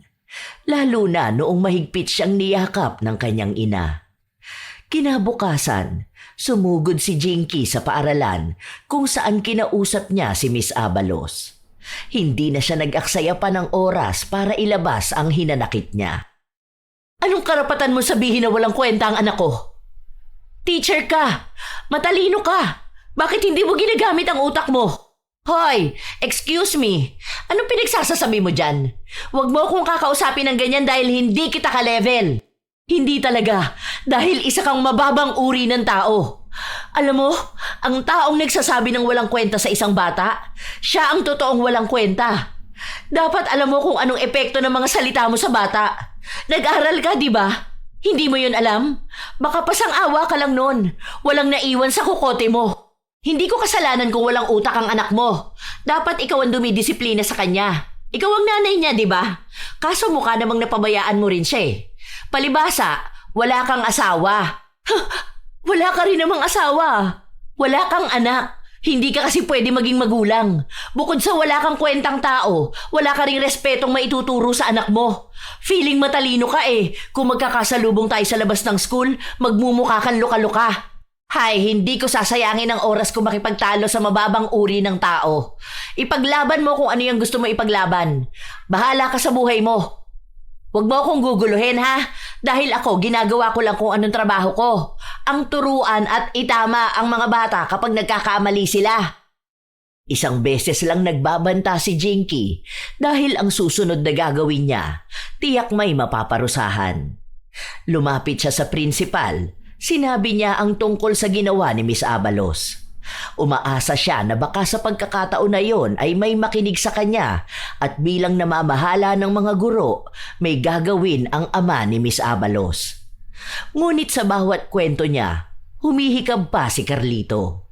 Lalo na noong mahigpit siyang niyakap ng kanyang ina. Kinabukasan, sumugod si Jinky sa paaralan kung saan kinausap niya si Miss Abalos. Hindi na siya nag-aksaya pa ng oras para ilabas ang hinanakit niya. Anong karapatan mo sabihin na walang kwenta ang anak ko? Teacher ka! Matalino ka! Bakit hindi mo ginagamit ang utak mo? Hoy! Excuse me! Anong pinagsasasabi mo dyan? Huwag mo akong kakausapin ng ganyan dahil hindi kita ka-level. Hindi talaga, dahil isa kang mababang uri ng tao. Alam mo, ang taong nagsasabi ng walang kwenta sa isang bata, siya ang totoong walang kwenta. Dapat alam mo kung anong epekto ng mga salita mo sa bata. Nag-aral ka, di ba? Hindi mo yun alam? Baka pasang-awa ka lang nun. Walang naiwan sa kukote mo. Hindi ko kasalanan kung walang utak ang anak mo. Dapat ikaw ang dumidisiplina sa kanya. Ikaw ang nanay niya, di ba? Kaso mukha namang napabayaan mo rin siya eh. Palibasa, wala kang asawa. Wala ka rin namang asawa. Wala kang anak. Hindi ka kasi pwede maging magulang. Bukod sa wala kang kwentang tao, wala ka ring respetong maituturo sa anak mo. Feeling matalino ka eh. Kung magkakasalubong tayo sa labas ng school, magmumukha kang luka-luka. Hay, hindi ko sasayangin ang oras ko makipagtalo sa mababang uri ng tao. Ipaglaban mo kung ano yung gusto mo ipaglaban. Bahala ka sa buhay mo. Huwag mo akong guguluhin ha, dahil ako ginagawa ko lang kung anong trabaho ko. Ang turuan at itama ang mga bata kapag nagkakamali sila. Isang beses lang nagbabanta si Jinky dahil ang susunod na gagawin niya, tiyak may mapaparusahan. Lumapit siya sa principal. Sinabi niya ang tungkol sa ginawa ni Miss Abalos. Umaasa siya na baka sa pagkakataon na yon ay may makinig sa kanya at bilang namamahala ng mga guro, may gagawin ang ama ni Miss Abalos. Ngunit sa bawat kwento niya, humihikab pa si Carlito.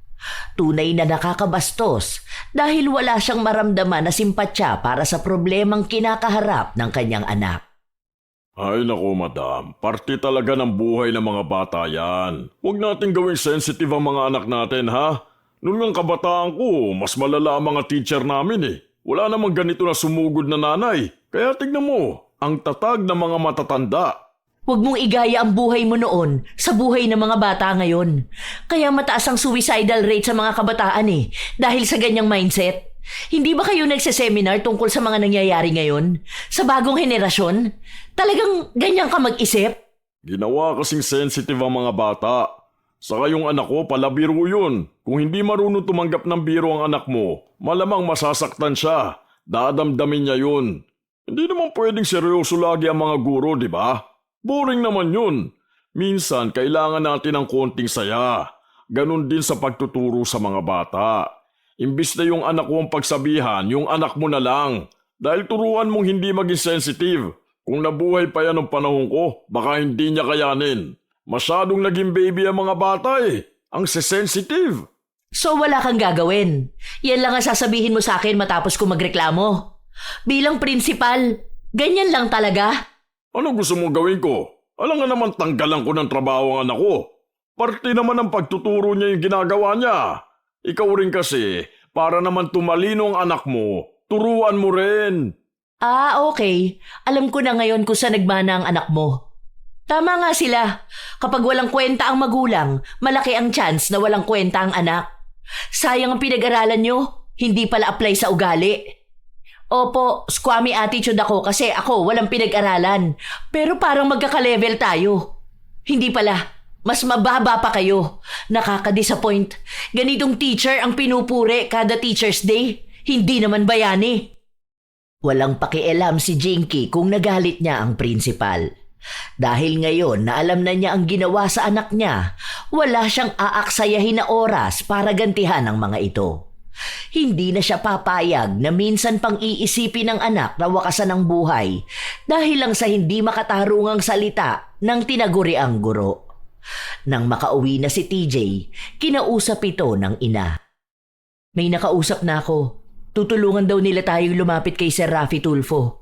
Tunay na nakakabastos dahil wala siyang maramdaman na simpatya para sa problemang kinakaharap ng kanyang anak. Ay nako madam, parte talaga ng buhay ng mga bata yan. Huwag natin gawing sensitive ang mga anak natin ha. Noong ang kabataan ko, mas malala ang mga teacher namin eh. Wala namang ganito na sumugod na nanay. Kaya tignan mo, ang tatag ng mga matatanda. Huwag mong igaya ang buhay mo noon sa buhay ng mga bata ngayon. Kaya mataas ang suicidal rate sa mga kabataan dahil sa ganyang mindset. Hindi ba kayo nagseseminar tungkol sa mga nangyayari ngayon? Sa bagong henerasyon? Talagang ganyan ka mag-isip? Ginawa kasing sensitive ang mga bata. Saka yung anak ko, palabiro yun. Kung hindi marunong tumanggap ng biro ang anak mo, malamang masasaktan siya. Dadamdamin niya yun. Hindi naman pwedeng seryoso lagi ang mga guro, di ba? Boring naman yun. Minsan, kailangan natin ng konting saya. Ganon din sa pagtuturo sa mga bata. Imbis na yung anak ko ang pagsabihan, yung anak mo na lang. Dahil turuan mong hindi maging sensitive. Kung nabuhay pa yan ng panahon ko, baka hindi niya kayanin. Masyadong naging baby ang mga bata Ang sensitive. So wala kang gagawin. Yan lang ang sasabihin mo sa akin matapos ko magreklamo. Bilang prinsipal, ganyan lang talaga. Ano gusto mong gawin ko? Alam nga naman tanggalan ko ng trabaho ang anak ko. Parte naman ng pagtuturo niya yung ginagawa niya. Ikaw rin kasi, para naman tumalino ang anak mo, turuan mo rin. Ah, okay. Alam ko na ngayon kung saan nagmana ang anak mo. Tama nga sila. Kapag walang kwenta ang magulang, malaki ang chance na walang kwenta ang anak. Sayang ang pinag-aralan nyo, hindi pala apply sa ugali. Opo, squammy attitude ako kasi ako walang pinag-aralan. Pero parang magkaka-level tayo. Hindi pala, mas mababa pa kayo. Nakaka-disappoint. Ganitong teacher ang pinupuri kada Teacher's Day. Hindi naman bayani. Walang pakialam si Jinky kung nagalit niya ang principal. Dahil ngayon na alam na niya ang ginawa sa anak niya, wala siyang aaksayahin na oras para gantihan ang mga ito. Hindi na siya papayag na minsan pang iisipin ng anak na wakasan ng buhay dahil lang sa hindi makatarungang salita ng tinaguriang guro. Nang makauwi na si TJ, kinausap ito ng ina. May nakausap na ako. Tutulungan daw nila tayong lumapit kay Sir Raffy Tulfo.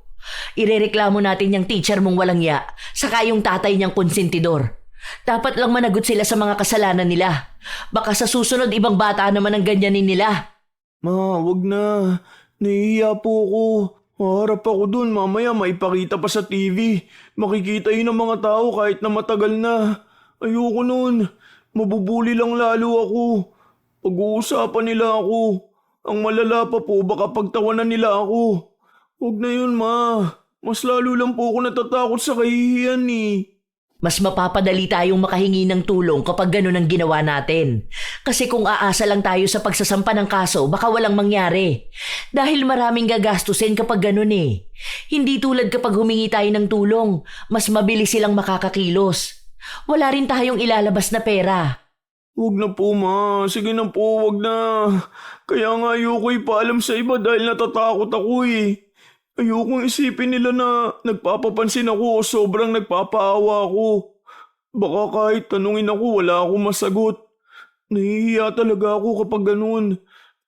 Irereklamo natin yung teacher mong walang ya, saka yung tatay niyang konsentidor. Dapat lang managot sila sa mga kasalanan nila. Baka sa susunod ibang bata naman ang ganyanin nila. Ma, wag na. Nahihiya po ako. Harap ako dun, mamaya maipakita pa sa TV. Makikita yun ng mga tao kahit na matagal na. Ayoko nun. Mabubuli lang lalo ako. Pag-uusapan nila ako. Ang malala pa po, baka pagtawanan nila ako. Huwag na yun, ma. Mas lalo lang po ako natatakot sa kahihiyan Mas mapapadali tayong makahingi ng tulong kapag ganun ang ginawa natin. Kasi kung aasa lang tayo sa pagsasampa ng kaso, baka walang mangyari. Dahil maraming gagastusin kapag ganun Hindi tulad kapag humingi tayo ng tulong, mas mabilis silang makakakilos. Wala rin tayong ilalabas na pera. Huwag na po, ma. Sige na po, huwag na. Kaya nga ayoko ipaalam sa iba dahil natatakot ako Ayokong isipin nila na nagpapapansin ako o sobrang nagpapaawa ako. Baka kahit tanungin ako, wala akong masagot. Nahihiya talaga ako kapag ganun.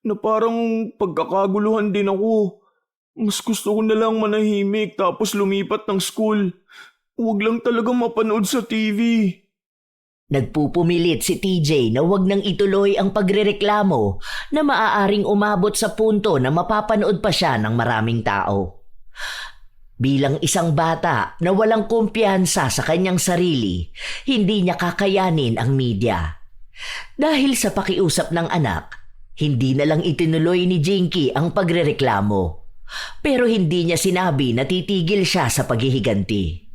Na parang pagkakaguluhan din ako. Mas gusto ko na lang manahimik tapos lumipat ng school. Huwag lang talaga mapanood sa TV. Nagpupumilit si TJ na wag nang ituloy ang pagrereklamo na maaaring umabot sa punto na mapapanood pa siya ng maraming tao. Bilang isang bata na walang kumpiyansa sa kanyang sarili, hindi niya kakayanin ang media. Dahil sa pakiusap ng anak, hindi na lang itinuloy ni Jinky ang pagrereklamo. Pero hindi niya sinabi na titigil siya sa paghihiganti.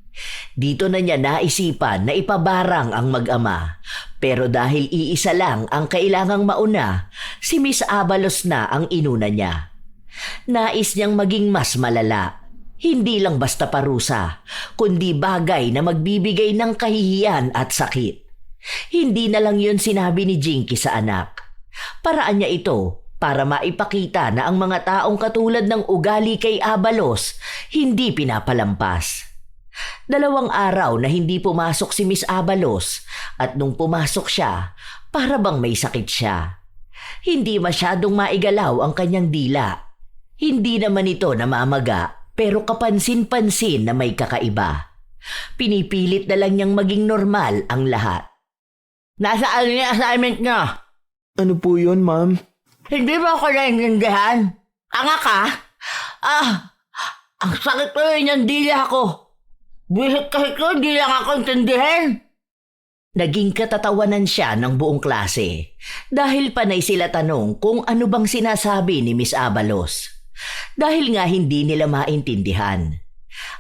Dito na niya naisipan na ipabarang ang mag-ama. Pero dahil iisa lang ang kailangang mauna, si Miss Abalos na ang inuna niya. Nais niyang maging mas malala. Hindi lang basta parusa, kundi bagay na magbibigay ng kahihiyan at sakit. Hindi na lang yun sinabi ni Jinky sa anak. Paraan niya ito para maipakita na ang mga taong katulad ng ugali kay Abalos hindi pinapalampas. 2 araw na hindi pumasok si Miss Abalos at nung pumasok siya, para bang may sakit siya. Hindi masyadong maigalaw ang kanyang dila. Hindi naman ito namamaga pero kapansin-pansin na may kakaiba. Pinipilit na lang niyang maging normal ang lahat. Nasaan niya assignment niya? Ano po yun, ma'am? Hindi ba ako naiintindihan? Anga ka? Ang sakit ko rin yung dila ko. Bihit kahit ko, di lang ako intindihin. Naging katatawanan siya ng buong klase dahil panay sila tanong kung ano bang sinasabi ni Miss Abalos. Dahil nga hindi nila maintindihan.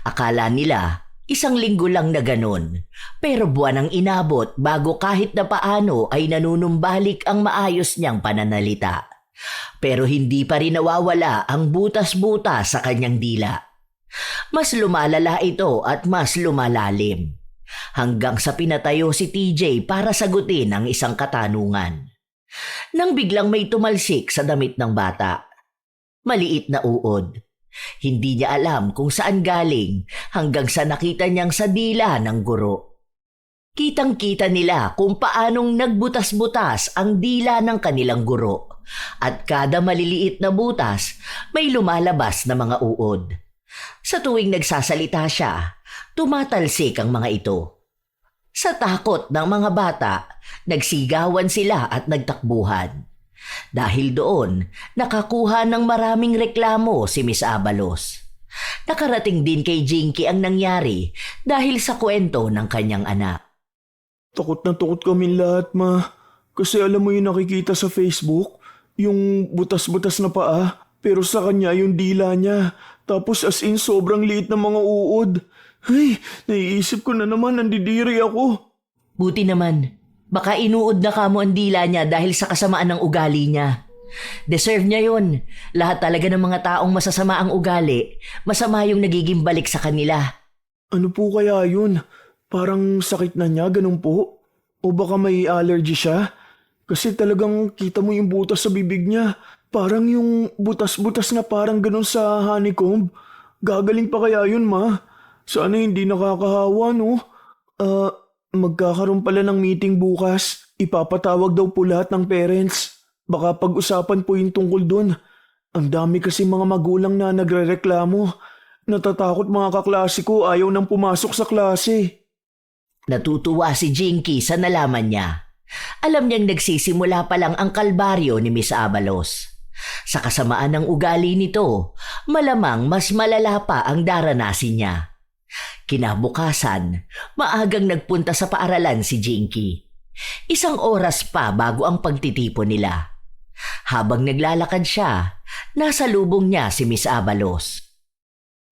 Akala nila 1 linggo lang na ganun, pero buwan ang inabot bago kahit na paano ay nanunumbalik ang maayos niyang pananalita. Pero hindi pa rin nawawala ang butas-butas sa kanyang dila. Mas lumalala ito at mas lumalalim. Hanggang sa pinatayo si TJ para sagutin ang isang katanungan. Nang biglang may tumalsik sa damit ng bata. Maliit na uod. Hindi niya alam kung saan galing hanggang sa nakita niyang sa dila ng guro. Kitang-kita nila kung paanong nagbutas-butas ang dila ng kanilang guro at kada maliliit na butas may lumalabas na mga uod. Sa tuwing nagsasalita siya, tumatalsik ang mga ito. Sa takot ng mga bata, nagsigawan sila at nagtakbuhan. Dahil doon, nakakuha ng maraming reklamo si Miss Abalos. Nakarating din kay Jinky ang nangyari dahil sa kwento ng kanyang anak. Takot na takot kami lahat, ma. Kasi alam mo yung nakikita sa Facebook, yung butas-butas na paa, pero sa kanya yung dila niya. Tapos as in sobrang liit ng mga uod. Ay, naiisip ko na naman, nandidiri ako. Buti naman, baka inuod na kamo ang dila niya dahil sa kasamaan ng ugali niya. Deserve niya yun. Lahat talaga ng mga taong masasama ang ugali, masama yung nagiging balik sa kanila. Ano po kaya yun? Parang sakit na niya, ganun po? O baka may allergy siya? Kasi talagang kita mo yung butas sa bibig niya. Parang yung butas-butas na parang ganun sa honeycomb. Gagaling pa kaya yun, ma? Sana hindi nakakahawa, no? Magkakaroon pala ng meeting bukas. Ipapatawag daw po lahat ng parents. Baka pag-usapan po yung tungkol dun. Ang dami kasi mga magulang na nagrereklamo. Natatakot mga kaklase ko, ayaw nang pumasok sa klase. Natutuwa si Jinky sa nalaman niya. Alam niyang nagsisimula pa lang ang kalbaryo ni Miss Abalos. Sa kasamaan ng ugali nito, malamang mas malala pa ang daranasin niya. Kinabukasan, maagang nagpunta sa paaralan si Jinky. 1 oras pa bago ang pagtitipon nila. Habang naglalakad siya, nasa lubong niya si Miss Abalos.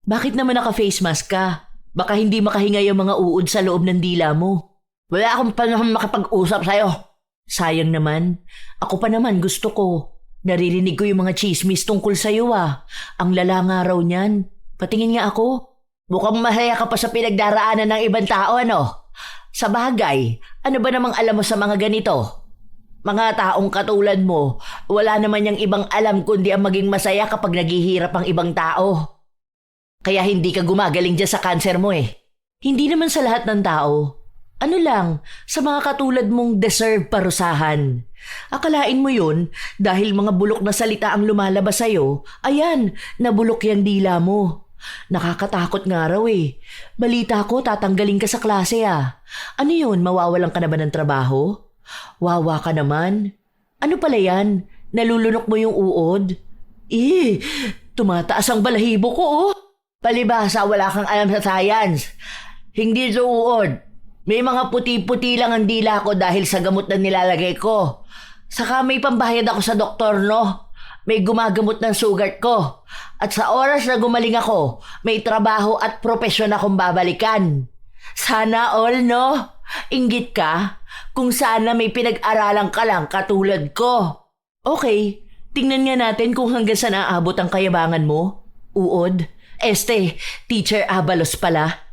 Bakit naman naka-face mask ka? Baka hindi makahinga yung mga uod sa loob ng dila mo. Wala akong panahon makapag-usap sa'yo. Sayang naman. Ako pa naman gusto ko. Naririnig ko yung mga chismis tungkol sa'yo ah. Ang lala nga raw niyan. Patingin nga ako. Mukhang masaya ka pa sa pinagdaraanan ng ibang tao, ano? Sa bagay, ano ba namang alam mo sa mga ganito? Mga taong katulad mo, wala naman yung ibang alam kundi ang maging masaya kapag naghihirap ang ibang tao. Kaya hindi ka gumagaling dyan sa cancer mo eh. Hindi naman sa lahat ng tao. Ano lang, sa mga katulad mong deserve parusahan. Akalain mo yun, dahil mga bulok na salita ang lumalabas sa'yo, ayan, nabulok yung dila mo. Nakakatakot nga raw eh. Balita ko, tatanggalin ka sa klase ah. Ano yun, mawawalan ka na ba ng trabaho? Wawa ka naman. Ano pala yan? Nalulunok mo yung uod? Tumataas ang balahibo ko oh. Palibhasa, wala kang alam sa science. Hindi ito uod. May mga puti-puti lang ang dila ko dahil sa gamot na nilalagay ko. Saka may pambayad ako sa doktor, no? May gumagamot ng sugat ko. At sa oras na gumaling ako, may trabaho at propesyon akong babalikan. Sana all, no? Inggit ka? Kung sana may pinag-aralan ka lang katulad ko. Okay, tingnan nga natin kung hanggang saan aabot ang kayabangan mo. Uod? Teacher Abalos pala.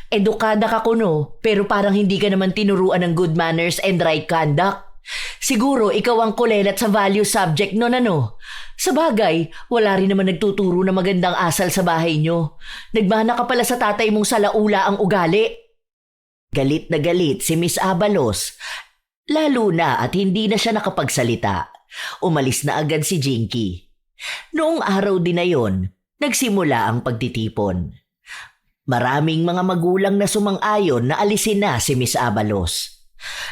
Edukada ka kuno, pero parang hindi ka naman tinuruan ng good manners and right conduct. Siguro ikaw ang kulelat sa value subject no ano. Sa bagay, wala rin naman nagtuturo na magandang asal sa bahay nyo. Nagmana ka pala sa tatay mong salaula ang ugali. Galit na galit si Miss Abalos. Lalo na at hindi na siya nakapagsalita. Umalis na agad si Jinky. Noong araw din na yon, nagsimula ang pagtitipon. Maraming mga magulang na sumang-ayon na alisin na si Miss Abalos.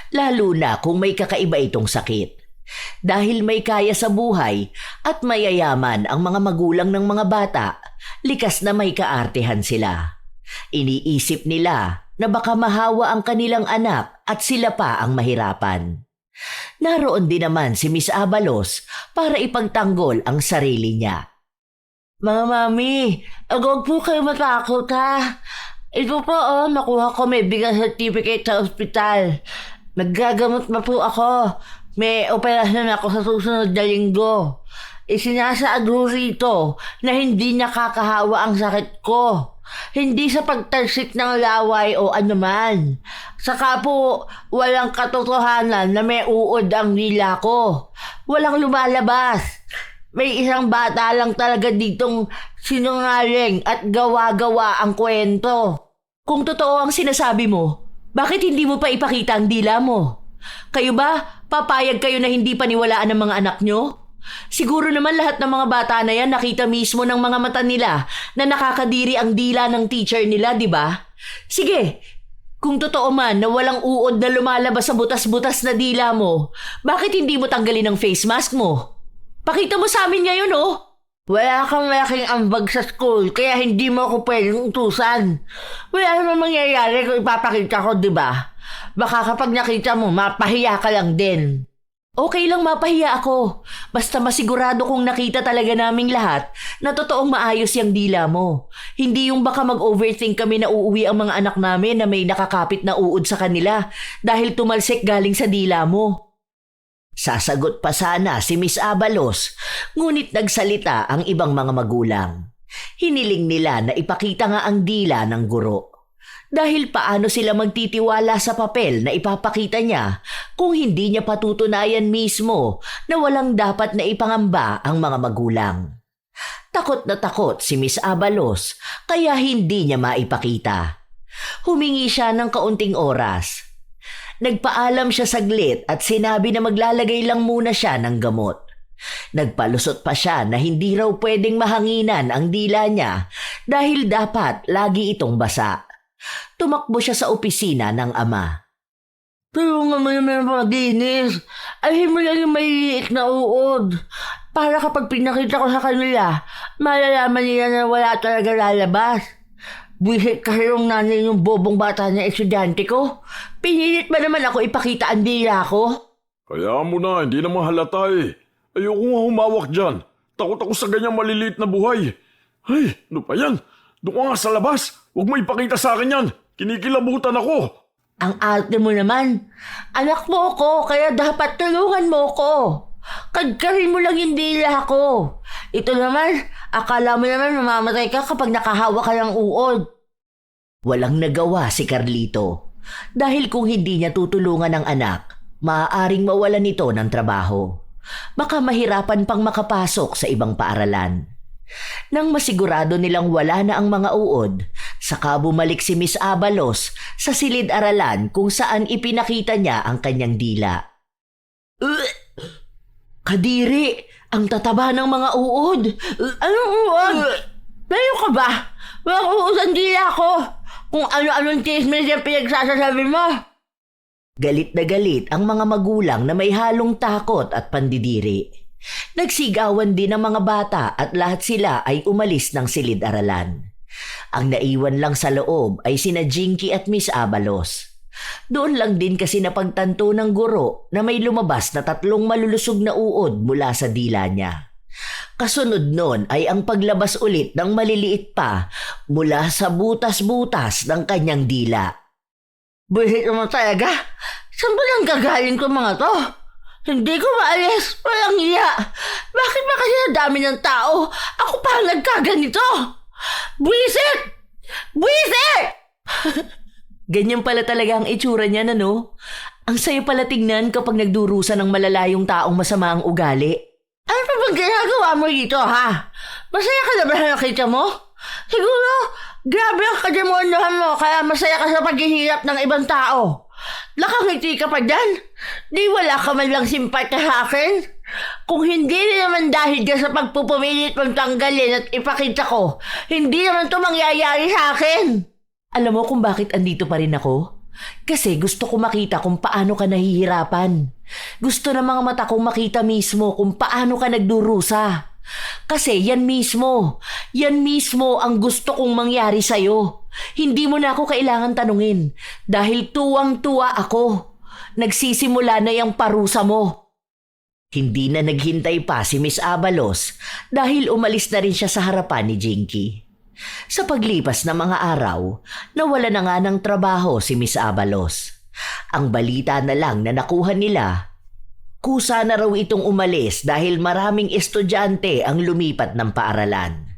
Lalo na kung may kakaiba itong sakit. Dahil may kaya sa buhay at mayayaman ang mga magulang ng mga bata, likas na may kaartehan sila. Iniisip nila na baka mahawa ang kanilang anak at sila pa ang mahirapan. Naroon din naman si Miss Abalos para ipagtanggol ang sarili niya. Mga mami, agad po kayo matakot ha. Ito po nakuha ko may bigay certificate sa ospital. Naggagamot na po ako. May operasyon ako sa susunod na linggo. Isinasaad ho rito na hindi nakakahawa ang sakit ko. Hindi sa pagtalsik ng laway o anuman. Saka po, walang katotohanan na may uod ang dila ko. Walang lumalabas. May isang bata lang talaga ditong sinungaling at gawa-gawa ang kwento. Kung totoo ang sinasabi mo, bakit hindi mo pa ipakita ang dila mo? Kayo ba, papayag kayo na hindi paniwalaan ng mga anak nyo? Siguro naman lahat ng mga bata na yan nakita mismo ng mga mata nila na nakakadiri ang dila ng teacher nila, di ba? Sige, kung totoo man na walang uod na lumalabas sa butas-butas na dila mo, bakit hindi mo tanggalin ang face mask mo? Pakita mo sa amin ngayon, oh! Wala kang malaking ambag sa school, kaya hindi mo ako pwedeng utusan. Wala naman mangyayari kung ipapakita ko, di ba? Baka kapag nakita mo, mapahiya ka lang din. Okay lang mapahiya ako. Basta masigurado kong nakita talaga naming lahat na totoong maayos yung dila mo. Hindi yung baka mag-overthink kami na uuwi ang mga anak namin na may nakakapit na uod sa kanila dahil tumalsik galing sa dila mo. Sasagot pa sana si Miss Abalos, ngunit nagsalita ang ibang mga magulang. Hiniling nila na ipakita nga ang dila ng guro. Dahil paano sila magtitiwala sa papel na ipapakita niya kung hindi niya patutunayan mismo na walang dapat na ipangamba ang mga magulang. Takot na takot si Miss Abalos kaya hindi niya maipakita. Humingi siya ng kaunting oras. Nagpaalam siya saglit at sinabi na maglalagay lang muna siya ng gamot. Nagpalusot pa siya na hindi raw pwedeng mahanginan ang dila niya dahil dapat lagi itong basa. Tumakbo siya sa opisina ng ama. Tulungan mo naman mga dinis. Ayhin mo lang yung maliliit na uod. Para kapag pinakita ko sa kanila, malalaman nila na wala talaga lalabas. Buwisit kasi yung nanay yung bobong bata na estudyante ko. Pinilit ba naman ako ipakita ang dila ko? Kaya mo na, hindi naman halata eh. Ayoko nga humawak dyan. Takot ako sa ganyang maliliit na buhay. Ay, ano pa yan? Doon ka nga sa labas. Huwag mo ipakita sa akin yan. Kinikilabutan ako. Ang arte mo naman. Anak mo ko, kaya dapat tulungan mo ko. Kadkarin mo lang yung dila ko. Ito naman, akala mo naman mamamatay ka kapag nakahawa ka ng uod. Walang nagawa si Carlito. Dahil kung hindi niya tutulungan ang anak, maaaring mawalan nito ng trabaho. Baka mahirapan pang makapasok sa ibang paaralan. Nang masigurado nilang wala na ang mga uod, saka bumalik si Miss Abalos sa silid-aralan kung saan ipinakita niya ang kanyang dila. Kadiri, ang tataba ng mga uod. Anong uod? Layo ka ba? Walang uod ang dila ko. Kung ano-anong chismis yung pinagsasasabi mo. Galit na galit ang mga magulang na may halong takot at pandidiri. Nagsigawan din ang mga bata at lahat sila ay umalis ng silid-aralan. Ang naiwan lang sa loob ay sina Jinky at Miss Abalos. Doon lang din kasi napagtanto ng guro na may lumabas na 3 malulusog na uod mula sa dila niya. Kasunod nun ay ang paglabas ulit ng maliliit pa mula sa butas-butas ng kanyang dila. Buhit naman talaga? Saan ba lang gagaling ko mga to? Hindi ko maalis. Walang iya. Bakit ba kasi dami ng tao? Ako pa ang nagkaganito. Buwisit! Buwisit! Ganyan pala talaga ang itsura niya, no? Ang sayo pala tingnan kapag nagdurusa ng malalayong taong masama ang ugali. Ano pa bang ginagawa mo dito, ha? Masaya ka na ba na nakita mo? Siguro, grabe ang kademonyohan mo kaya masaya ka sa paghihirap ng ibang tao. Nakangiti ka pa dyan? Di wala ka man lang simpatya sa akin? Kung hindi naman dahil ka sa pagpupumilit mong tanggalin at ipakita ko, hindi naman to mangyayari sa akin. Alam mo kung bakit andito pa rin ako? Kasi gusto ko makita kung paano ka nahihirapan. Gusto ng mga mata kong makita mismo kung paano ka nagdurusa. Kasi yan mismo ang gusto kong mangyari sa'yo. hindi mo na ako kailangan tanungin dahil tuwang-tuwa ako. Nagsisimula na yung parusa mo. Hindi na naghintay pa si Miss Abalos dahil umalis na rin siya sa harapan ni Jinky. Sa paglipas ng mga araw, nawala na nga ng trabaho si Miss Abalos. Ang balita na lang na nakuha nila, kusa na raw itong umalis dahil maraming estudyante ang lumipat ng paaralan.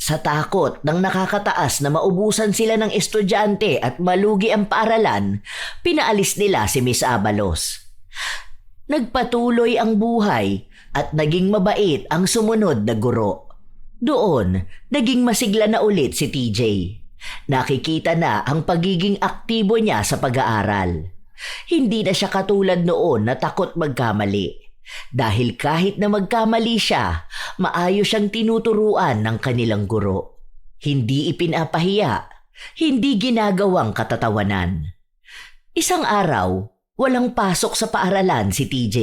Sa takot ng nakakataas na maubusan sila ng estudyante at malugi ang paaralan, pinaalis nila si Miss Abalos. Nagpatuloy ang buhay at naging mabait ang sumunod na guro. Doon, naging masigla na ulit si TJ. Nakikita na ang pagiging aktibo niya sa pag-aaral. Hindi na siya katulad noon na takot magkamali. Dahil kahit na magkamali siya, maayos siyang tinuturuan ng kanilang guro. Hindi ipinapahiya, hindi ginagawang katatawanan. Isang araw, walang pasok sa paaralan si TJ.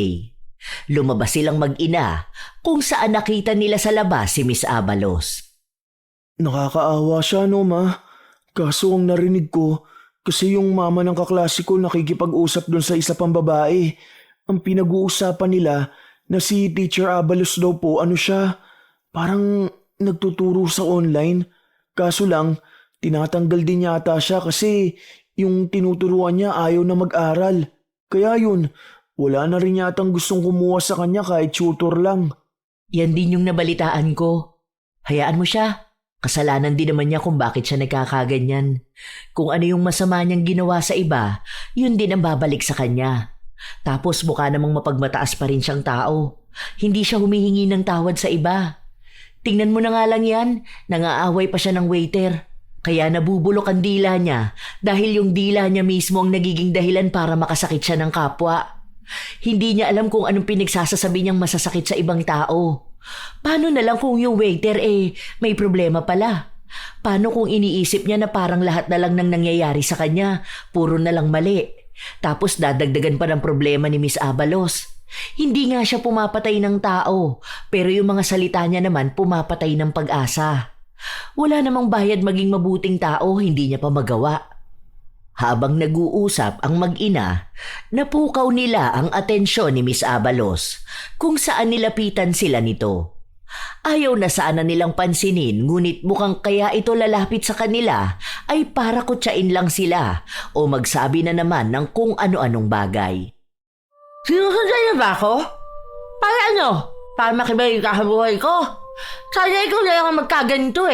Lumabas silang mag-ina kung saan nakita nila sa labas si Miss Abalos. Nakakaawa siya, no, ma? Kaso ang narinig ko, kasi yung mama ng kaklase ko nakikipag-usap dun sa isa pang babae. Ang pinag-uusapan nila na si Teacher Abalos daw po, ano siya, parang nagtuturo sa online. Kaso lang, tinatanggal din yata siya kasi yung tinuturuan niya ayaw na mag-aral. Kaya yun, wala na rin yatang gustong kumuha sa kanya kahit tutor lang. Yan din yung nabalitaan ko. Hayaan mo siya. Kasalanan din naman niya kung bakit siya nagkakaganyan. Kung ano yung masama niyang ginawa sa iba, yun din ang babalik sa kanya. Tapos mukha namang mapagmataas pa rin siyang tao. Hindi siya humihingi ng tawad sa iba. Tingnan mo na nga lang yan, nangaaway pa siya ng waiter. Kaya nabubulok ang dila niya dahil yung dila niya mismo ang nagiging dahilan para makasakit siya ng kapwa. Hindi niya alam kung anong pinagsasasabi niyang masasakit sa ibang tao. Paano na lang kung yung waiter may problema pala? Paano kung iniisip niya na parang lahat na lang nang nangyayari sa kanya, puro na lang mali? Tapos dadagdagan pa ng problema ni Miss Abalos. Hindi nga siya pumapatay ng tao, pero yung mga salita niya naman pumapatay ng pag-asa. Wala namang bayad maging mabuting tao, hindi niya pa magawa. Habang nag-uusap ang mag-ina, napukaw nila ang atensyon ni Miss Abalos kung saan nilapitan sila nito. Ayaw na sana nilang pansinin ngunit mukhang kaya ito lalapit sa kanila ay para kutsain lang sila o magsabi na naman ng kung ano-anong bagay. Sinusundan niyo ba ako? Para ano? Para makibay ka sa buhay ko? Sana ikaw na lang ang magkaganito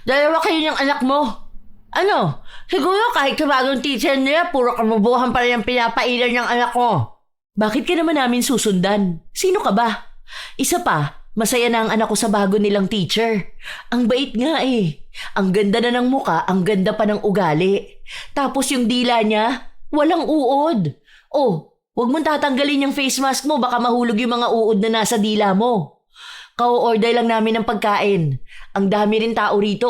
Dalawa kayo ng anak mo. Ano? Siguro kahit sa bagong teacher nila, puro kamubuhan pa rin ang pinapailan ng anak ko. Bakit ka naman namin susundan? Sino ka ba? Isa pa, masaya na ang anak ko sa bago nilang teacher. Ang bait nga Ang ganda na ng muka, ang ganda pa ng ugali. Tapos yung dila niya, walang uod. Oh, huwag mong tatanggalin yung face mask mo, baka mahulog yung mga uod na nasa dila mo. Ka-order lang namin ng pagkain. Ang dami rin tao rito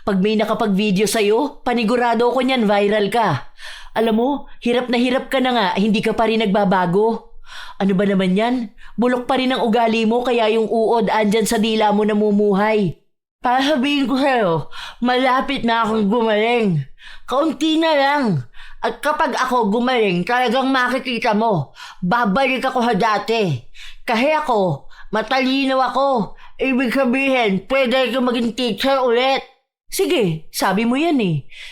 Pag may nakapag-video sa'yo, panigurado ko niyan viral ka. Alam mo, hirap na hirap ka na nga, hindi ka pa rin nagbabago. Ano ba naman yan? Bulok pa rin ang ugali mo kaya yung uod andyan sa dila mo namumuhay. Para sabihin ko sa'yo, malapit na akong gumaling. Kaunti na lang. At kapag ako gumaling, talagang makikita mo. Babalik ako sa dati. Kasi ako, matalino ako. Ibig sabihin, pwede ka maging teacher ulit. Sige, sabi mo yan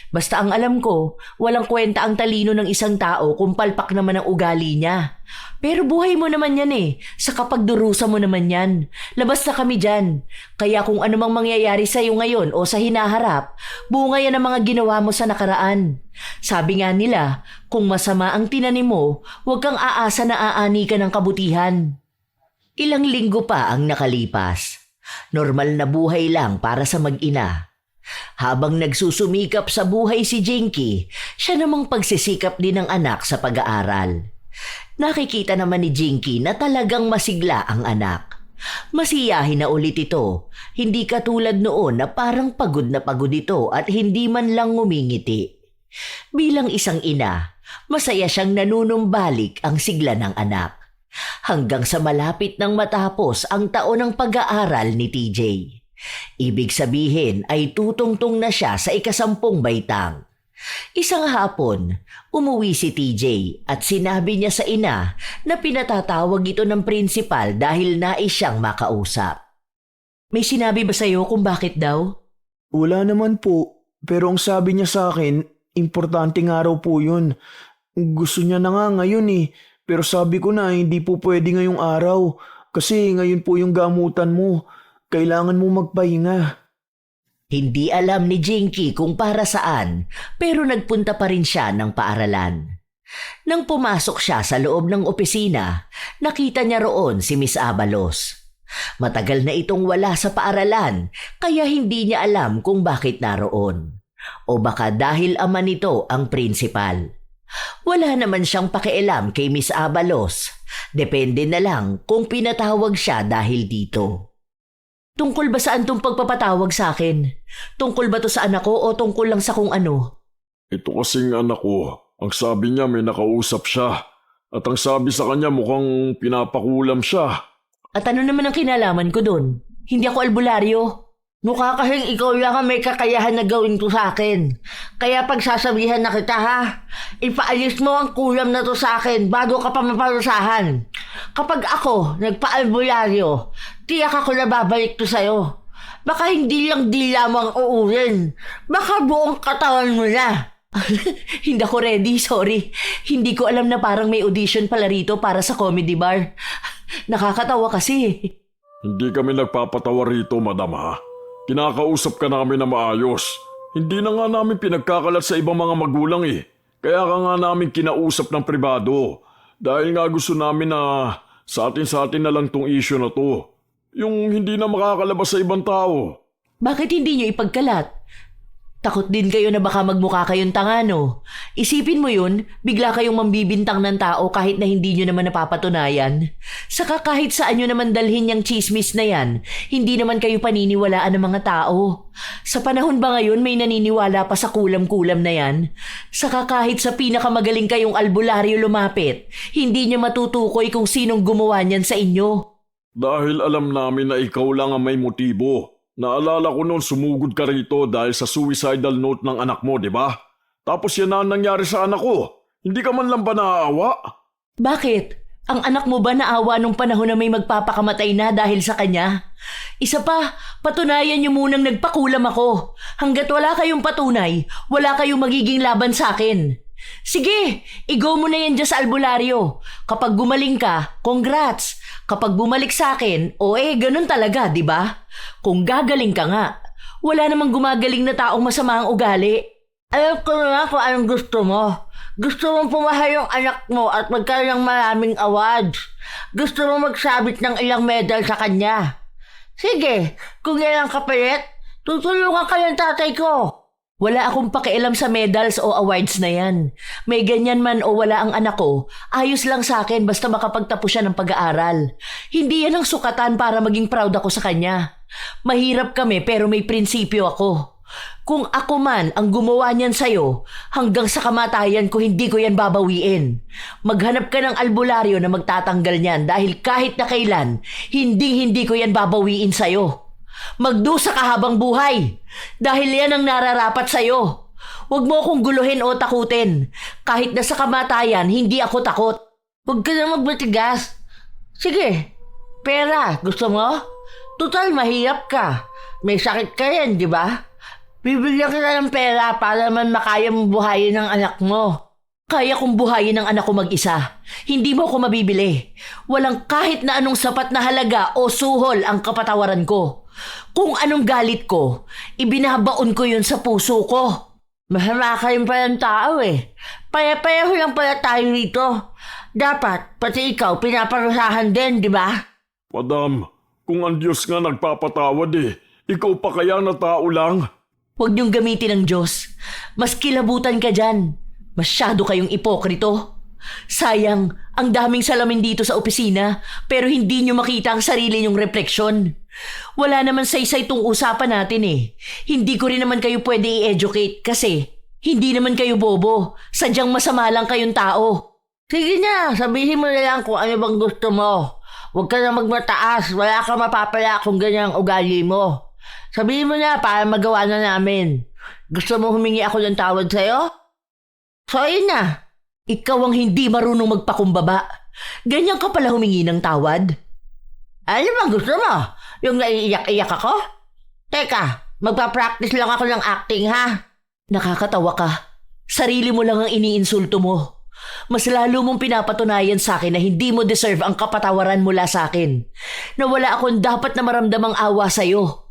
Basta ang alam ko, walang kwenta ang talino ng isang tao kung palpak naman ang ugali niya. Pero buhay mo naman yan sa kapagdurusa mo naman yan. Labas na kami dyan. Kaya kung anumang mangyayari sa'yo ngayon o sa hinaharap, bunga yan ang mga ginawa mo sa nakaraan. Sabi nga nila, kung masama ang tinanim mo, huwag kang aasa na aani ka ng kabutihan. Ilang linggo pa ang nakalipas. Normal na buhay lang para sa mag-ina. Habang nagsusumikap sa buhay si Jinky, siya namang pagsisikap din ng anak sa pag-aaral. Nakikita naman ni Jinky na talagang masigla ang anak. Masiyahin na ulit ito, hindi katulad noon na parang pagod na pagod ito at hindi man lang ngumingiti. Bilang isang ina, masaya siyang nanunumbalik ang sigla ng anak. Hanggang sa malapit nang matapos ang taon ng pag-aaral ni TJ. Ibig sabihin ay tutungtong na siya sa 10 baitang. Isang hapon, umuwi si TJ at sinabi niya sa ina na pinatatawag ito ng prinsipal dahil nais siyang makausap. May sinabi ba sa'yo kung bakit daw? Wala naman po, pero ang sabi niya sa akin, importanteng araw po yun. Gusto niya na nga ngayon pero sabi ko na hindi po pwede ngayong araw kasi ngayon po yung gamutan mo. Kailangan mo magpahinga. Hindi alam ni Jinky kung para saan, pero nagpunta pa rin siya ng paaralan. Nang pumasok siya sa loob ng opisina, nakita niya roon si Miss Abalos. Matagal na itong wala sa paaralan, kaya hindi niya alam kung bakit naroon. O baka dahil ama nito ang prinsipal. Wala naman siyang pakialam kay Miss Abalos. Depende na lang kung pinatawag siya dahil dito. Tungkol ba saan tong pagpapatawag sa akin? Tungkol ba to sa anak ko o tungkol lang sa kung ano? Ito kasing anak ko, ang sabi niya may nakausap siya. At ang sabi sa kanya mukhang pinapakulam siya. At ano naman ang kinalaman ko dun? Hindi ako albularyo. Mukha kasing ikaw lang ang may kakayahan na gawin to sa akin. Kaya pagsasabihan na kita ipaalis mo ang kulam na to sa akin bago ka pa maparusahan. Kapag ako nagpa-albularyo, tiyak ako na babalik to sa'yo. Baka hindi lang dila mo ang uurin. Baka buong katawan mo na. Hindi ako ready, sorry. Hindi ko alam na parang may audition pala rito para sa comedy bar. Nakakatawa kasi. Hindi kami nagpapatawa rito, madam ha. Kinakausap ka namin na maayos. Hindi na nga namin pinagkakalat sa ibang mga magulang Kaya ka nga namin kinausap ng pribado. Dahil nga gusto namin na sa atin na lang tong issue na to. Yung hindi na makakalabas sa ibang tao. Bakit hindi nyo ipagkalat? Takot din kayo na baka magmukha kayong tanga, no? Isipin mo yun, bigla kayong mambibintang ng tao kahit na hindi nyo naman napapatunayan. Saka kahit saan nyo naman dalhin yung chismis na yan, hindi naman kayo paniniwalaan ng mga tao. Sa panahon ba ngayon may naniniwala pa sa kulam-kulam na yan? Saka kahit sa pinakamagaling kayong albularyo lumapit, hindi nyo matutukoy kung sinong gumawa niyan sa inyo. Dahil alam namin na ikaw lang ang may motibo. Naalala ko noon sumugod ka rito dahil sa suicidal note ng anak mo, di ba? Tapos yan na ang nangyari sa anak ko. Hindi ka man lang ba naaawa? Bakit? Ang anak mo ba naawa nung panahon na may magpapakamatay na dahil sa kanya? Isa pa, patunayan niyo munang nagpakulam ako. Hanggat wala kayong patunay, wala kayong magiging laban sa akin. Sige, i-go mo na yan dyan sa albularyo. Kapag gumaling ka, congrats. Kapag bumalik sa akin, ganun talaga, di ba? Kung gagaling ka nga, wala namang gumagaling na taong masama ang ugali. Alam ko na kung anong gusto mo. Gusto mong pumahay yung anak mo at magkaroon ng maraming awards. Gusto mong magsabit ng ilang medal sa kanya. Sige, kung yan ang kapalit, tutulungan ka ng tatay ko. Wala akong pakialam sa medals o awards na yan. May ganyan man o wala ang anak ko, ayos lang sa akin basta makapagtapos siya ng pag-aaral. Hindi yan ang sukatan para maging proud ako sa kanya. Mahirap kami pero may prinsipyo ako. Kung ako man ang gumawa niyan sa'yo, hanggang sa kamatayan ko hindi ko yan babawiin. Maghanap ka ng albularyo na magtatanggal niyan dahil kahit na kailan, hindi ko yan babawiin sa'yo. Magdusa ka habang buhay dahil yan ang nararapat sa'yo. Huwag mo akong guluhin o takutin. Kahit na sa kamatayan, hindi ako takot. Huwag ka na magbatigas. Sige, pera, gusto mo? Total, mahirap ka. May sakit ka yan, di ba? Bibigyan kita ng pera para man makaya mong buhayin ang anak mo. Kaya kong buhayin ang anak ko mag-isa. Hindi mo ako mabibili. Walang kahit na anong sapat na halaga o suhol ang kapatawaran ko. Kung anong galit ko, ibinabaon ko yun sa puso ko. Masama ka rin pala ng tao Paya-payaho lang pala tayo rito. Dapat, pati ikaw, pinaparusahan din, di ba? Madam, kung ang Diyos nga nagpapatawad ikaw pa kaya na tao lang? Huwag niyong gamitin ang Diyos. Mas kilabutan ka dyan. Masyado kayong ipokrito. Sayang, ang daming salamin dito sa opisina, pero hindi niyo makita ang sarili niyong refleksyon. Wala naman saysay itong usapan natin Hindi ko rin naman kayo pwede i-educate kasi hindi naman kayo bobo. Sadyang masama lang kayong tao. Sige na, sabihin mo na lang kung ano bang gusto mo. Huwag ka na magmataas, wala ka mapapala kung ganyan ang ugali mo. Sabihin mo na para magawa na namin. Gusto mo humingi ako ng tawad sa'yo? So ayun na. Ikaw ang hindi marunong magpakumbaba. Ganyan ka pala humingi ng tawad. Ano bang gusto mo? Yung naiiyak-iyak ako? Teka, magpa-practice lang ako ng acting ha. Nakakatawa ka. Sarili mo lang ang iniinsulto mo. Mas lalo mong pinapatunayan sa akin na hindi mo deserve ang kapatawaran mula sa akin. Na wala akong dapat na maramdamang awa sa'yo.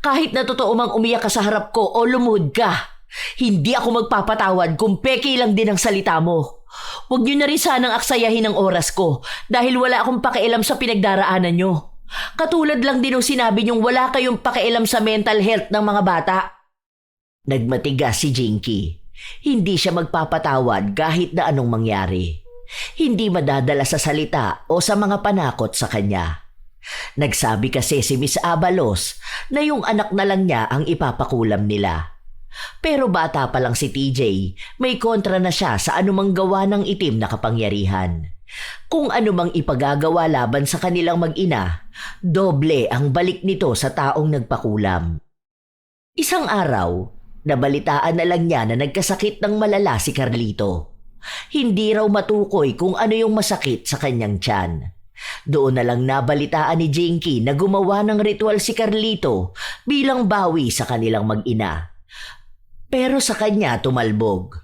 Kahit na totoo mang umiyak ka sa harap ko o lumuhod ka, hindi ako magpapatawad kung peke lang din ang salita mo. Huwag niyo na rin sanang aksayahin ang oras ko dahil wala akong pakialam sa pinagdaraanan nyo. Katulad lang din ng sinabi niyong wala kayong pakialam sa mental health ng mga bata. Nagmatigas si Jinky. Hindi siya magpapatawad kahit na anong mangyari. Hindi madadala sa salita o sa mga panakot sa kanya. Nagsabi kasi si Miss Abalos na yung anak na lang niya ang ipapakulam nila. Pero bata pa lang si TJ, may kontra na siya sa anumang gawa ng itim na kapangyarihan. Kung anumang ipagagawa laban sa kanilang mag-ina, doble ang balik nito sa taong nagpakulam. Isang araw, nabalitaan na lang niya na nagkasakit ng malala si Carlito. Hindi raw matukoy kung ano yung masakit sa kanyang tiyan. Doon na lang nabalitaan ni Jinky na gumawa ng ritual si Carlito bilang bawi sa kanilang mag-ina. Pero sa kanya tumalbog.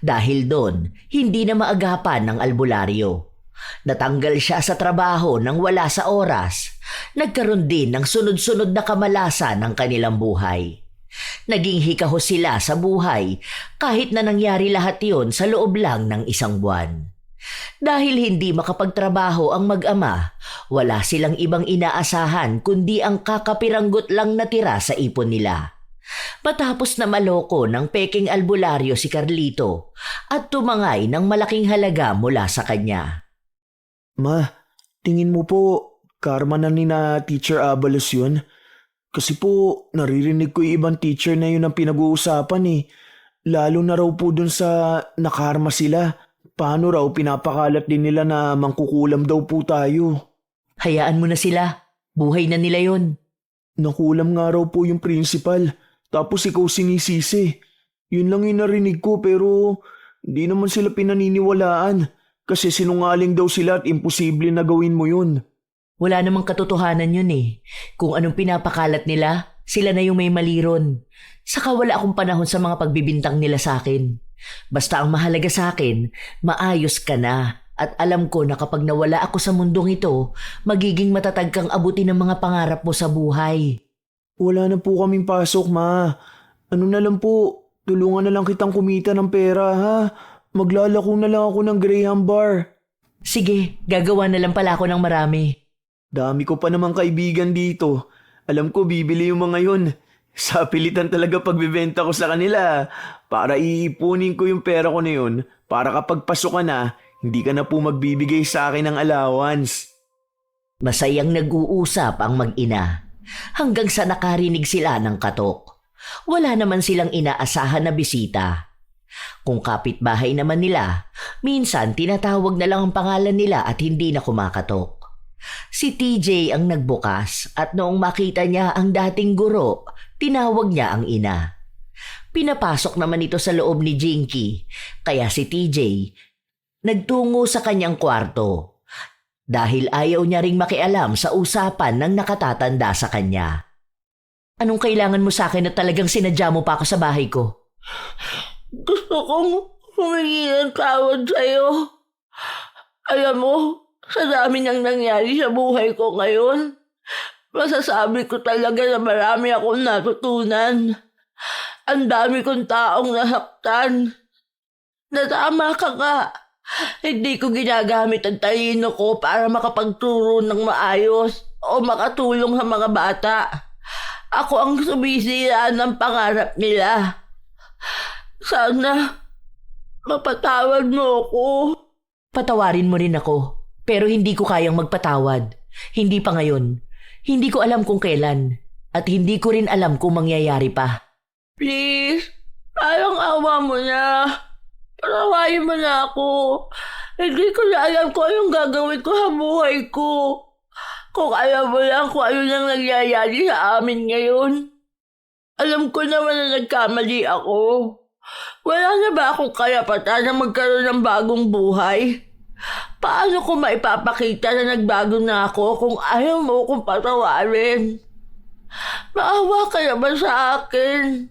Dahil doon, hindi na maagapan ng albularyo. Natanggal siya sa trabaho nang wala sa oras. Nagkaroon din ng sunod-sunod na kamalasan ng kanilang buhay. Naging hikaho sila sa buhay kahit na nangyari lahat yon sa loob lang ng isang buwan. Dahil hindi makapagtrabaho ang mag-ama, wala silang ibang inaasahan kundi ang kakapiranggot lang natira sa ipon nila. Matapos na maloko ng peking albularyo si Carlito at tumangay ng malaking halaga mula sa kanya. Ma, tingin mo po, karma na ni na Teacher Abalos yun? Kasi po, naririnig ko yung ibang teacher na yun ang pinag-uusapan eh. Lalo na raw po dun sa nakarma sila. Paano raw pinapakalat din nila na mangkukulam daw po tayo? Hayaan mo na sila. Buhay na nila yon. Nakulam nga raw po yung principal. Tapos ikaw sinisisi. Yun lang yung narinig ko pero hindi naman sila pinaniniwalaan. Kasi sinungaling daw sila at imposible na gawin mo yun. Wala namang katotohanan yun eh. Kung anong pinapakalat nila, sila na yung may mali ron. Saka wala akong panahon sa mga pagbibintang nila sa akin. Basta ang mahalaga sa akin, maayos ka na. At alam ko na kapag nawala ako sa mundong ito, magiging matatag kang abutin ng mga pangarap mo sa buhay. Wala na po kaming pasok, ma. Ano na lang po, tulungan na lang kitang kumita ng pera, ha? Maglalako na lang ako ng Graham Bar. Sige, gagawa na lang pala ako ng marami. Dami ko pa namang kaibigan dito. Alam ko bibili yung mga yun. Sa pilitan talaga pagbibenta ko sa kanila. Para iipunin ko yung pera ko na yun. Para kapag pasok ka na, hindi ka na po magbibigay sa akin ng allowance. Masayang nag-uusap ang mag-ina. Hanggang sa nakarinig sila ng katok. Wala naman silang inaasahan na bisita. Kung kapitbahay naman nila, minsan tinatawag na lang ang pangalan nila at hindi na kumakatok. Si TJ ang nagbukas at noong makita niya ang dating guro, tinawag niya ang ina. Pinapasok naman ito sa loob ni Jinky, kaya si TJ nagtungo sa kanyang kwarto dahil ayaw niya ring makialam sa usapan ng nakatatanda sa kanya. Anong kailangan mo sa akin na talagang sinadya mo pa ako sa bahay ko? Gusto kong humingi ng tawad sa'yo. Alam mo, sa dami niyang nangyari sa buhay ko ngayon, masasabi ko talaga na marami akong natutunan. Ang dami kong taong nasaktan. Natama ka nga. Hindi ko ginagamit ang talino ko para makapagturo ng maayos o makatulong sa mga bata. Ako ang sumisira ng pangarap nila. Sana mapatawad mo ako. Patawarin mo rin ako, pero hindi ko kayang magpatawad. Hindi pa ngayon. Hindi ko alam kung kailan. At hindi ko rin alam kung mangyayari pa. Please, parang awa mo na. Patawarin mo na ako. Hindi ko na alam kung anong gagawin ko sa buhay ko. Kung alam mo lang kung ano nang nangyayari sa amin ngayon. Alam ko naman na nagkamali ako. Wala na ba akong karapatan na magkaroon ng bagong buhay? Paano ko maipapakita na nagbago na ako kung ayaw mo kong patawarin? Maawa ka naman sa akin.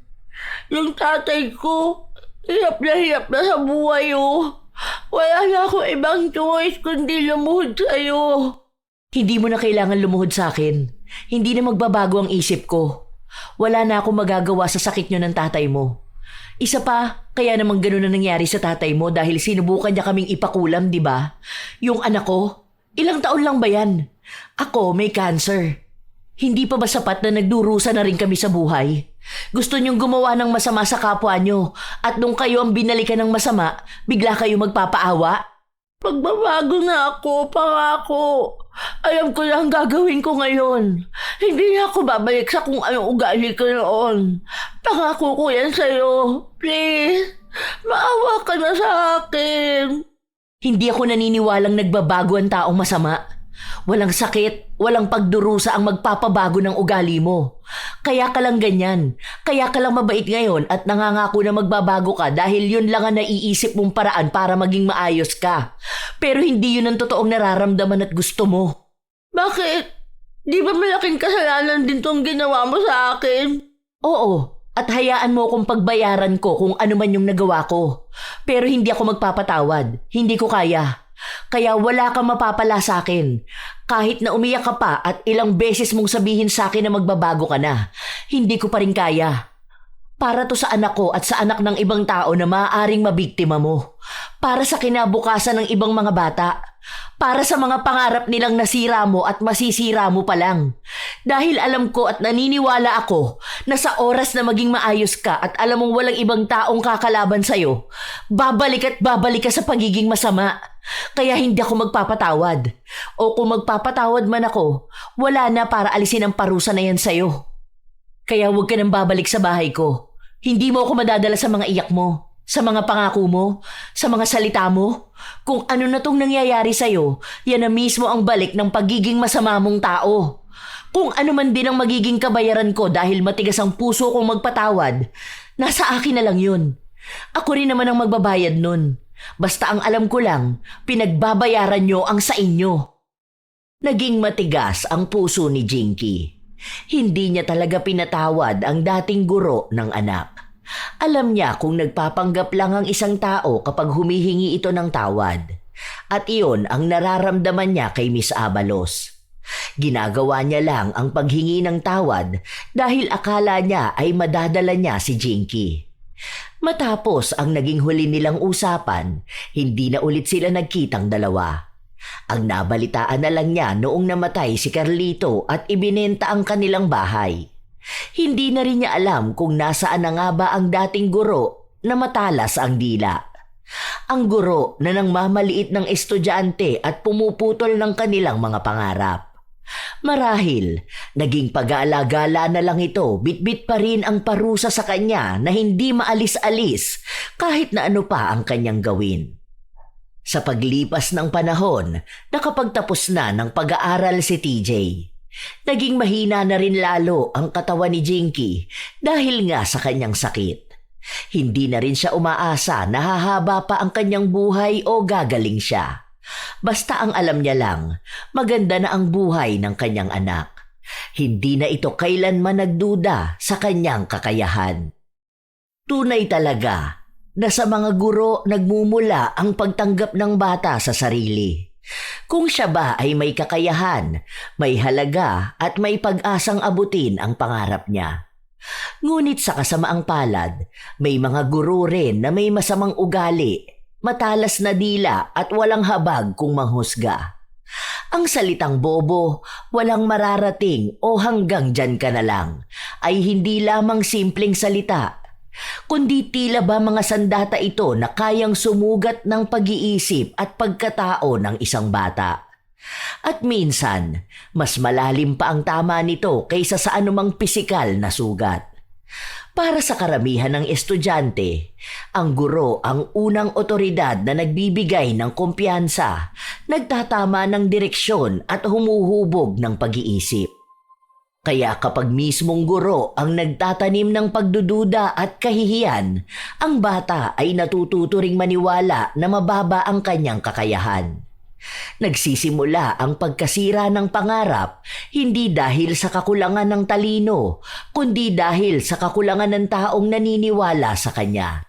Yung tatay ko, hirap na sa buhay Wala na akong ibang choice kundi lumuhod sa'yo. Hindi mo na kailangan lumuhod sa akin. Hindi na magbabago ang isip ko. Wala na akong magagawa sa sakit nyo ng tatay mo. Isa pa, kaya namang ganun na nangyari sa tatay mo dahil sinubukan niya kaming ipakulam, di ba? Yung anak ko, ilang taon lang ba yan? Ako, may cancer. Hindi pa ba sapat na nagdurusa na rin kami sa buhay? Gusto niyong gumawa ng masama sa kapwa niyo at nung kayo ang binalikan ng masama, bigla kayo magpapaawa? Magbabago na ako, pangako. Alam ko na ang gagawin ko ngayon. Hindi na ako babalik sa kung anong ugali ko noon. Pangako ko yan sa'yo. Please, maawa ka na sa akin. Hindi ako naniniwalang nagbabago ang taong masama. Walang sakit, walang pagdurusa ang magpapabago ng ugali mo. Kaya ka lang ganyan. Kaya ka lang mabait ngayon at nangangako na magbabago ka dahil yun lang ang naiisip mong paraan para maging maayos ka. Pero hindi yun ang totoong nararamdaman at gusto mo. Bakit? Di ba malaking kasalanan din tong ginawa mo sa akin? Oo, at hayaan mo akong pagbayaran ko kung ano man yung nagawa ko. Pero hindi ako magpapatawad. Hindi ko kaya. Kaya wala kang mapapala sa akin. Kahit na umiyak ka pa at ilang beses mong sabihin sa akin na magbabago ka na, hindi ko pa rin kaya. Para to sa anak ko at sa anak ng ibang tao na maaaring mabiktima mo. Para sa kinabukasan ng ibang mga bata. Para sa mga pangarap nilang nasira mo at masisira mo pa lang. Dahil alam ko at naniniwala ako na sa oras na maging maayos ka at alam mong walang ibang taong kakalaban sa'yo, babalik ka sa pagiging masama. Kaya hindi ako magpapatawad. O kung magpapatawad man ako, wala na para alisin ang parusa na yan sa'yo. Kaya huwag ka nang babalik sa bahay ko. Hindi mo ako madadala sa mga iyak mo. Sa mga pangako mo, sa mga salita mo, kung ano na tong nangyayari sa'yo, yan na mismo ang balik ng pagiging masama mong tao. Kung ano man din ang magiging kabayaran ko dahil matigas ang puso kong magpatawad, nasa akin na lang yun. Ako rin naman ang magbabayad nun. Basta ang alam ko lang, pinagbabayaran nyo ang sa inyo. Naging matigas ang puso ni Jinky. Hindi niya talaga pinatawad ang dating guro ng anak. Alam niya kung nagpapanggap lang ang isang tao kapag humihingi ito ng tawad. At iyon ang nararamdaman niya kay Miss Abalos. Ginagawa niya lang ang paghingi ng tawad dahil akala niya ay madadala niya si Jinky. Matapos ang naging huli nilang usapan, hindi na ulit sila nagkitang dalawa. Ang nabalitaan na lang niya noong namatay si Carlito at ibinenta ang kanilang bahay. Hindi na rin niya alam kung nasaan na nga ba ang dating guro na matalas ang dila. Ang guro na nang mamaliit ng estudyante at pumuputol ng kanilang mga pangarap. Marahil, naging pag-aalagala na lang ito, bitbit pa rin ang parusa sa kanya na hindi maalis-alis kahit na ano pa ang kanyang gawin. Sa paglipas ng panahon, nakapagtapos na ng pag-aaral si TJ. Naging mahina na rin lalo ang katawan ni Jinky dahil nga sa kanyang sakit. Hindi na rin siya umaasa na hahaba pa ang kanyang buhay o gagaling siya. Basta ang alam niya lang, maganda na ang buhay ng kanyang anak. Hindi na ito kailanman nagduda sa kanyang kakayahan. Tunay talaga na sa mga guro nagmumula ang pagtanggap ng bata sa sarili. Kung siya ba ay may kakayahan, may halaga at may pag-asang abutin ang pangarap niya. Ngunit sa kasamaang palad, may mga guro rin na may masamang ugali, matalas na dila at walang habag kung manghusga. Ang salitang bobo, walang mararating o hanggang dyan ka na lang, ay hindi lamang simpleng salita, kundi tila ba mga sandata ito na kayang sumugat ng pag-iisip at pagkatao ng isang bata. At minsan, mas malalim pa ang tama nito kaysa sa anumang pisikal na sugat. Para sa karamihan ng estudyante, ang guro ang unang otoridad na nagbibigay ng kumpiyansa, nagtatama ng direksyon at humuhubog ng pag-iisip. Kaya kapag mismong guro ang nagtatanim ng pagdududa at kahihiyan, ang bata ay natututo ring maniwala na mababa ang kanyang kakayahan. Nagsisimula ang pagkasira ng pangarap hindi dahil sa kakulangan ng talino, kundi dahil sa kakulangan ng taong naniniwala sa kanya.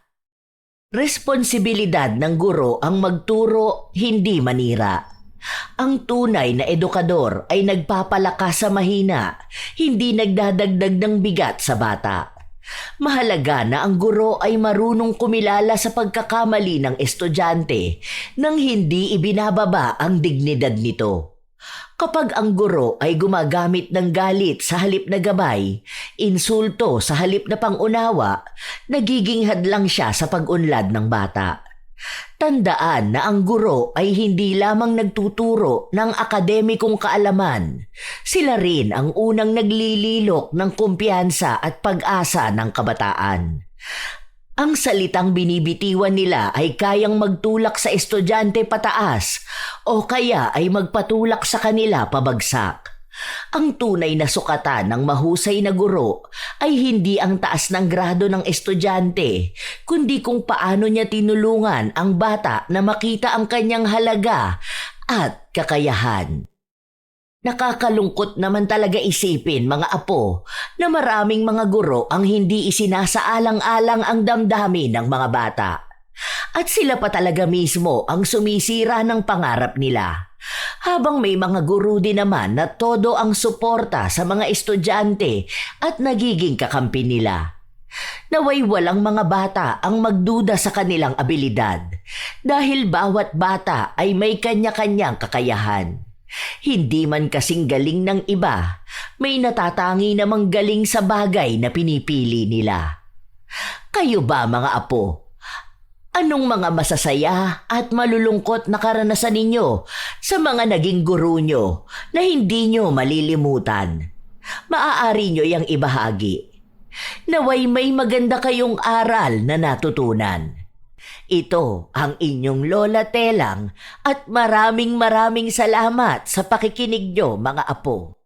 Responsibilidad ng guro ang magturo, hindi manira. Ang tunay na edukador ay nagpapalakas sa mahina, hindi nagdadagdag ng bigat sa bata. Mahalaga na ang guro ay marunong kumilala sa pagkakamali ng estudyante nang hindi ibinababa ang dignidad nito. Kapag ang guro ay gumagamit ng galit sa halip na gabay, insulto sa halip na pangunawa, nagiging hadlang siya sa pag-unlad ng bata. Tandaan na ang guro ay hindi lamang nagtuturo ng akademikong kaalaman. Sila rin ang unang naglililok ng kumpiyansa at pag-asa ng kabataan. Ang salitang binibitiwan nila ay kayang magtulak sa estudyante pataas o kaya ay magpatulak sa kanila pabagsak. Ang tunay na sukatan ng mahusay na guro ay hindi ang taas ng grado ng estudyante, kundi kung paano niya tinulungan ang bata na makita ang kanyang halaga at kakayahan. Nakakalungkot naman talaga isipin, mga apo, na maraming mga guro ang hindi isinasaalang-alang ang damdamin ng mga bata. At sila pa talaga mismo ang sumisira ng pangarap nila. Habang may mga guro din naman na todo ang suporta sa mga estudyante at nagiging kakampi nila. Naway walang mga bata ang magduda sa kanilang abilidad dahil bawat bata ay may kanya-kanyang kakayahan. Hindi man kasing galing ng iba, may natatangi namang galing sa bagay na pinipili nila. Kayo ba, mga apo? Anong mga masasaya at malulungkot na karanasan ninyo sa mga naging guro nyo na hindi nyo malilimutan? Maaari nyo yang ibahagi. Naway may maganda kayong aral na natutunan. Ito ang inyong Lola Telang at maraming salamat sa pakikinig nyo, mga apo.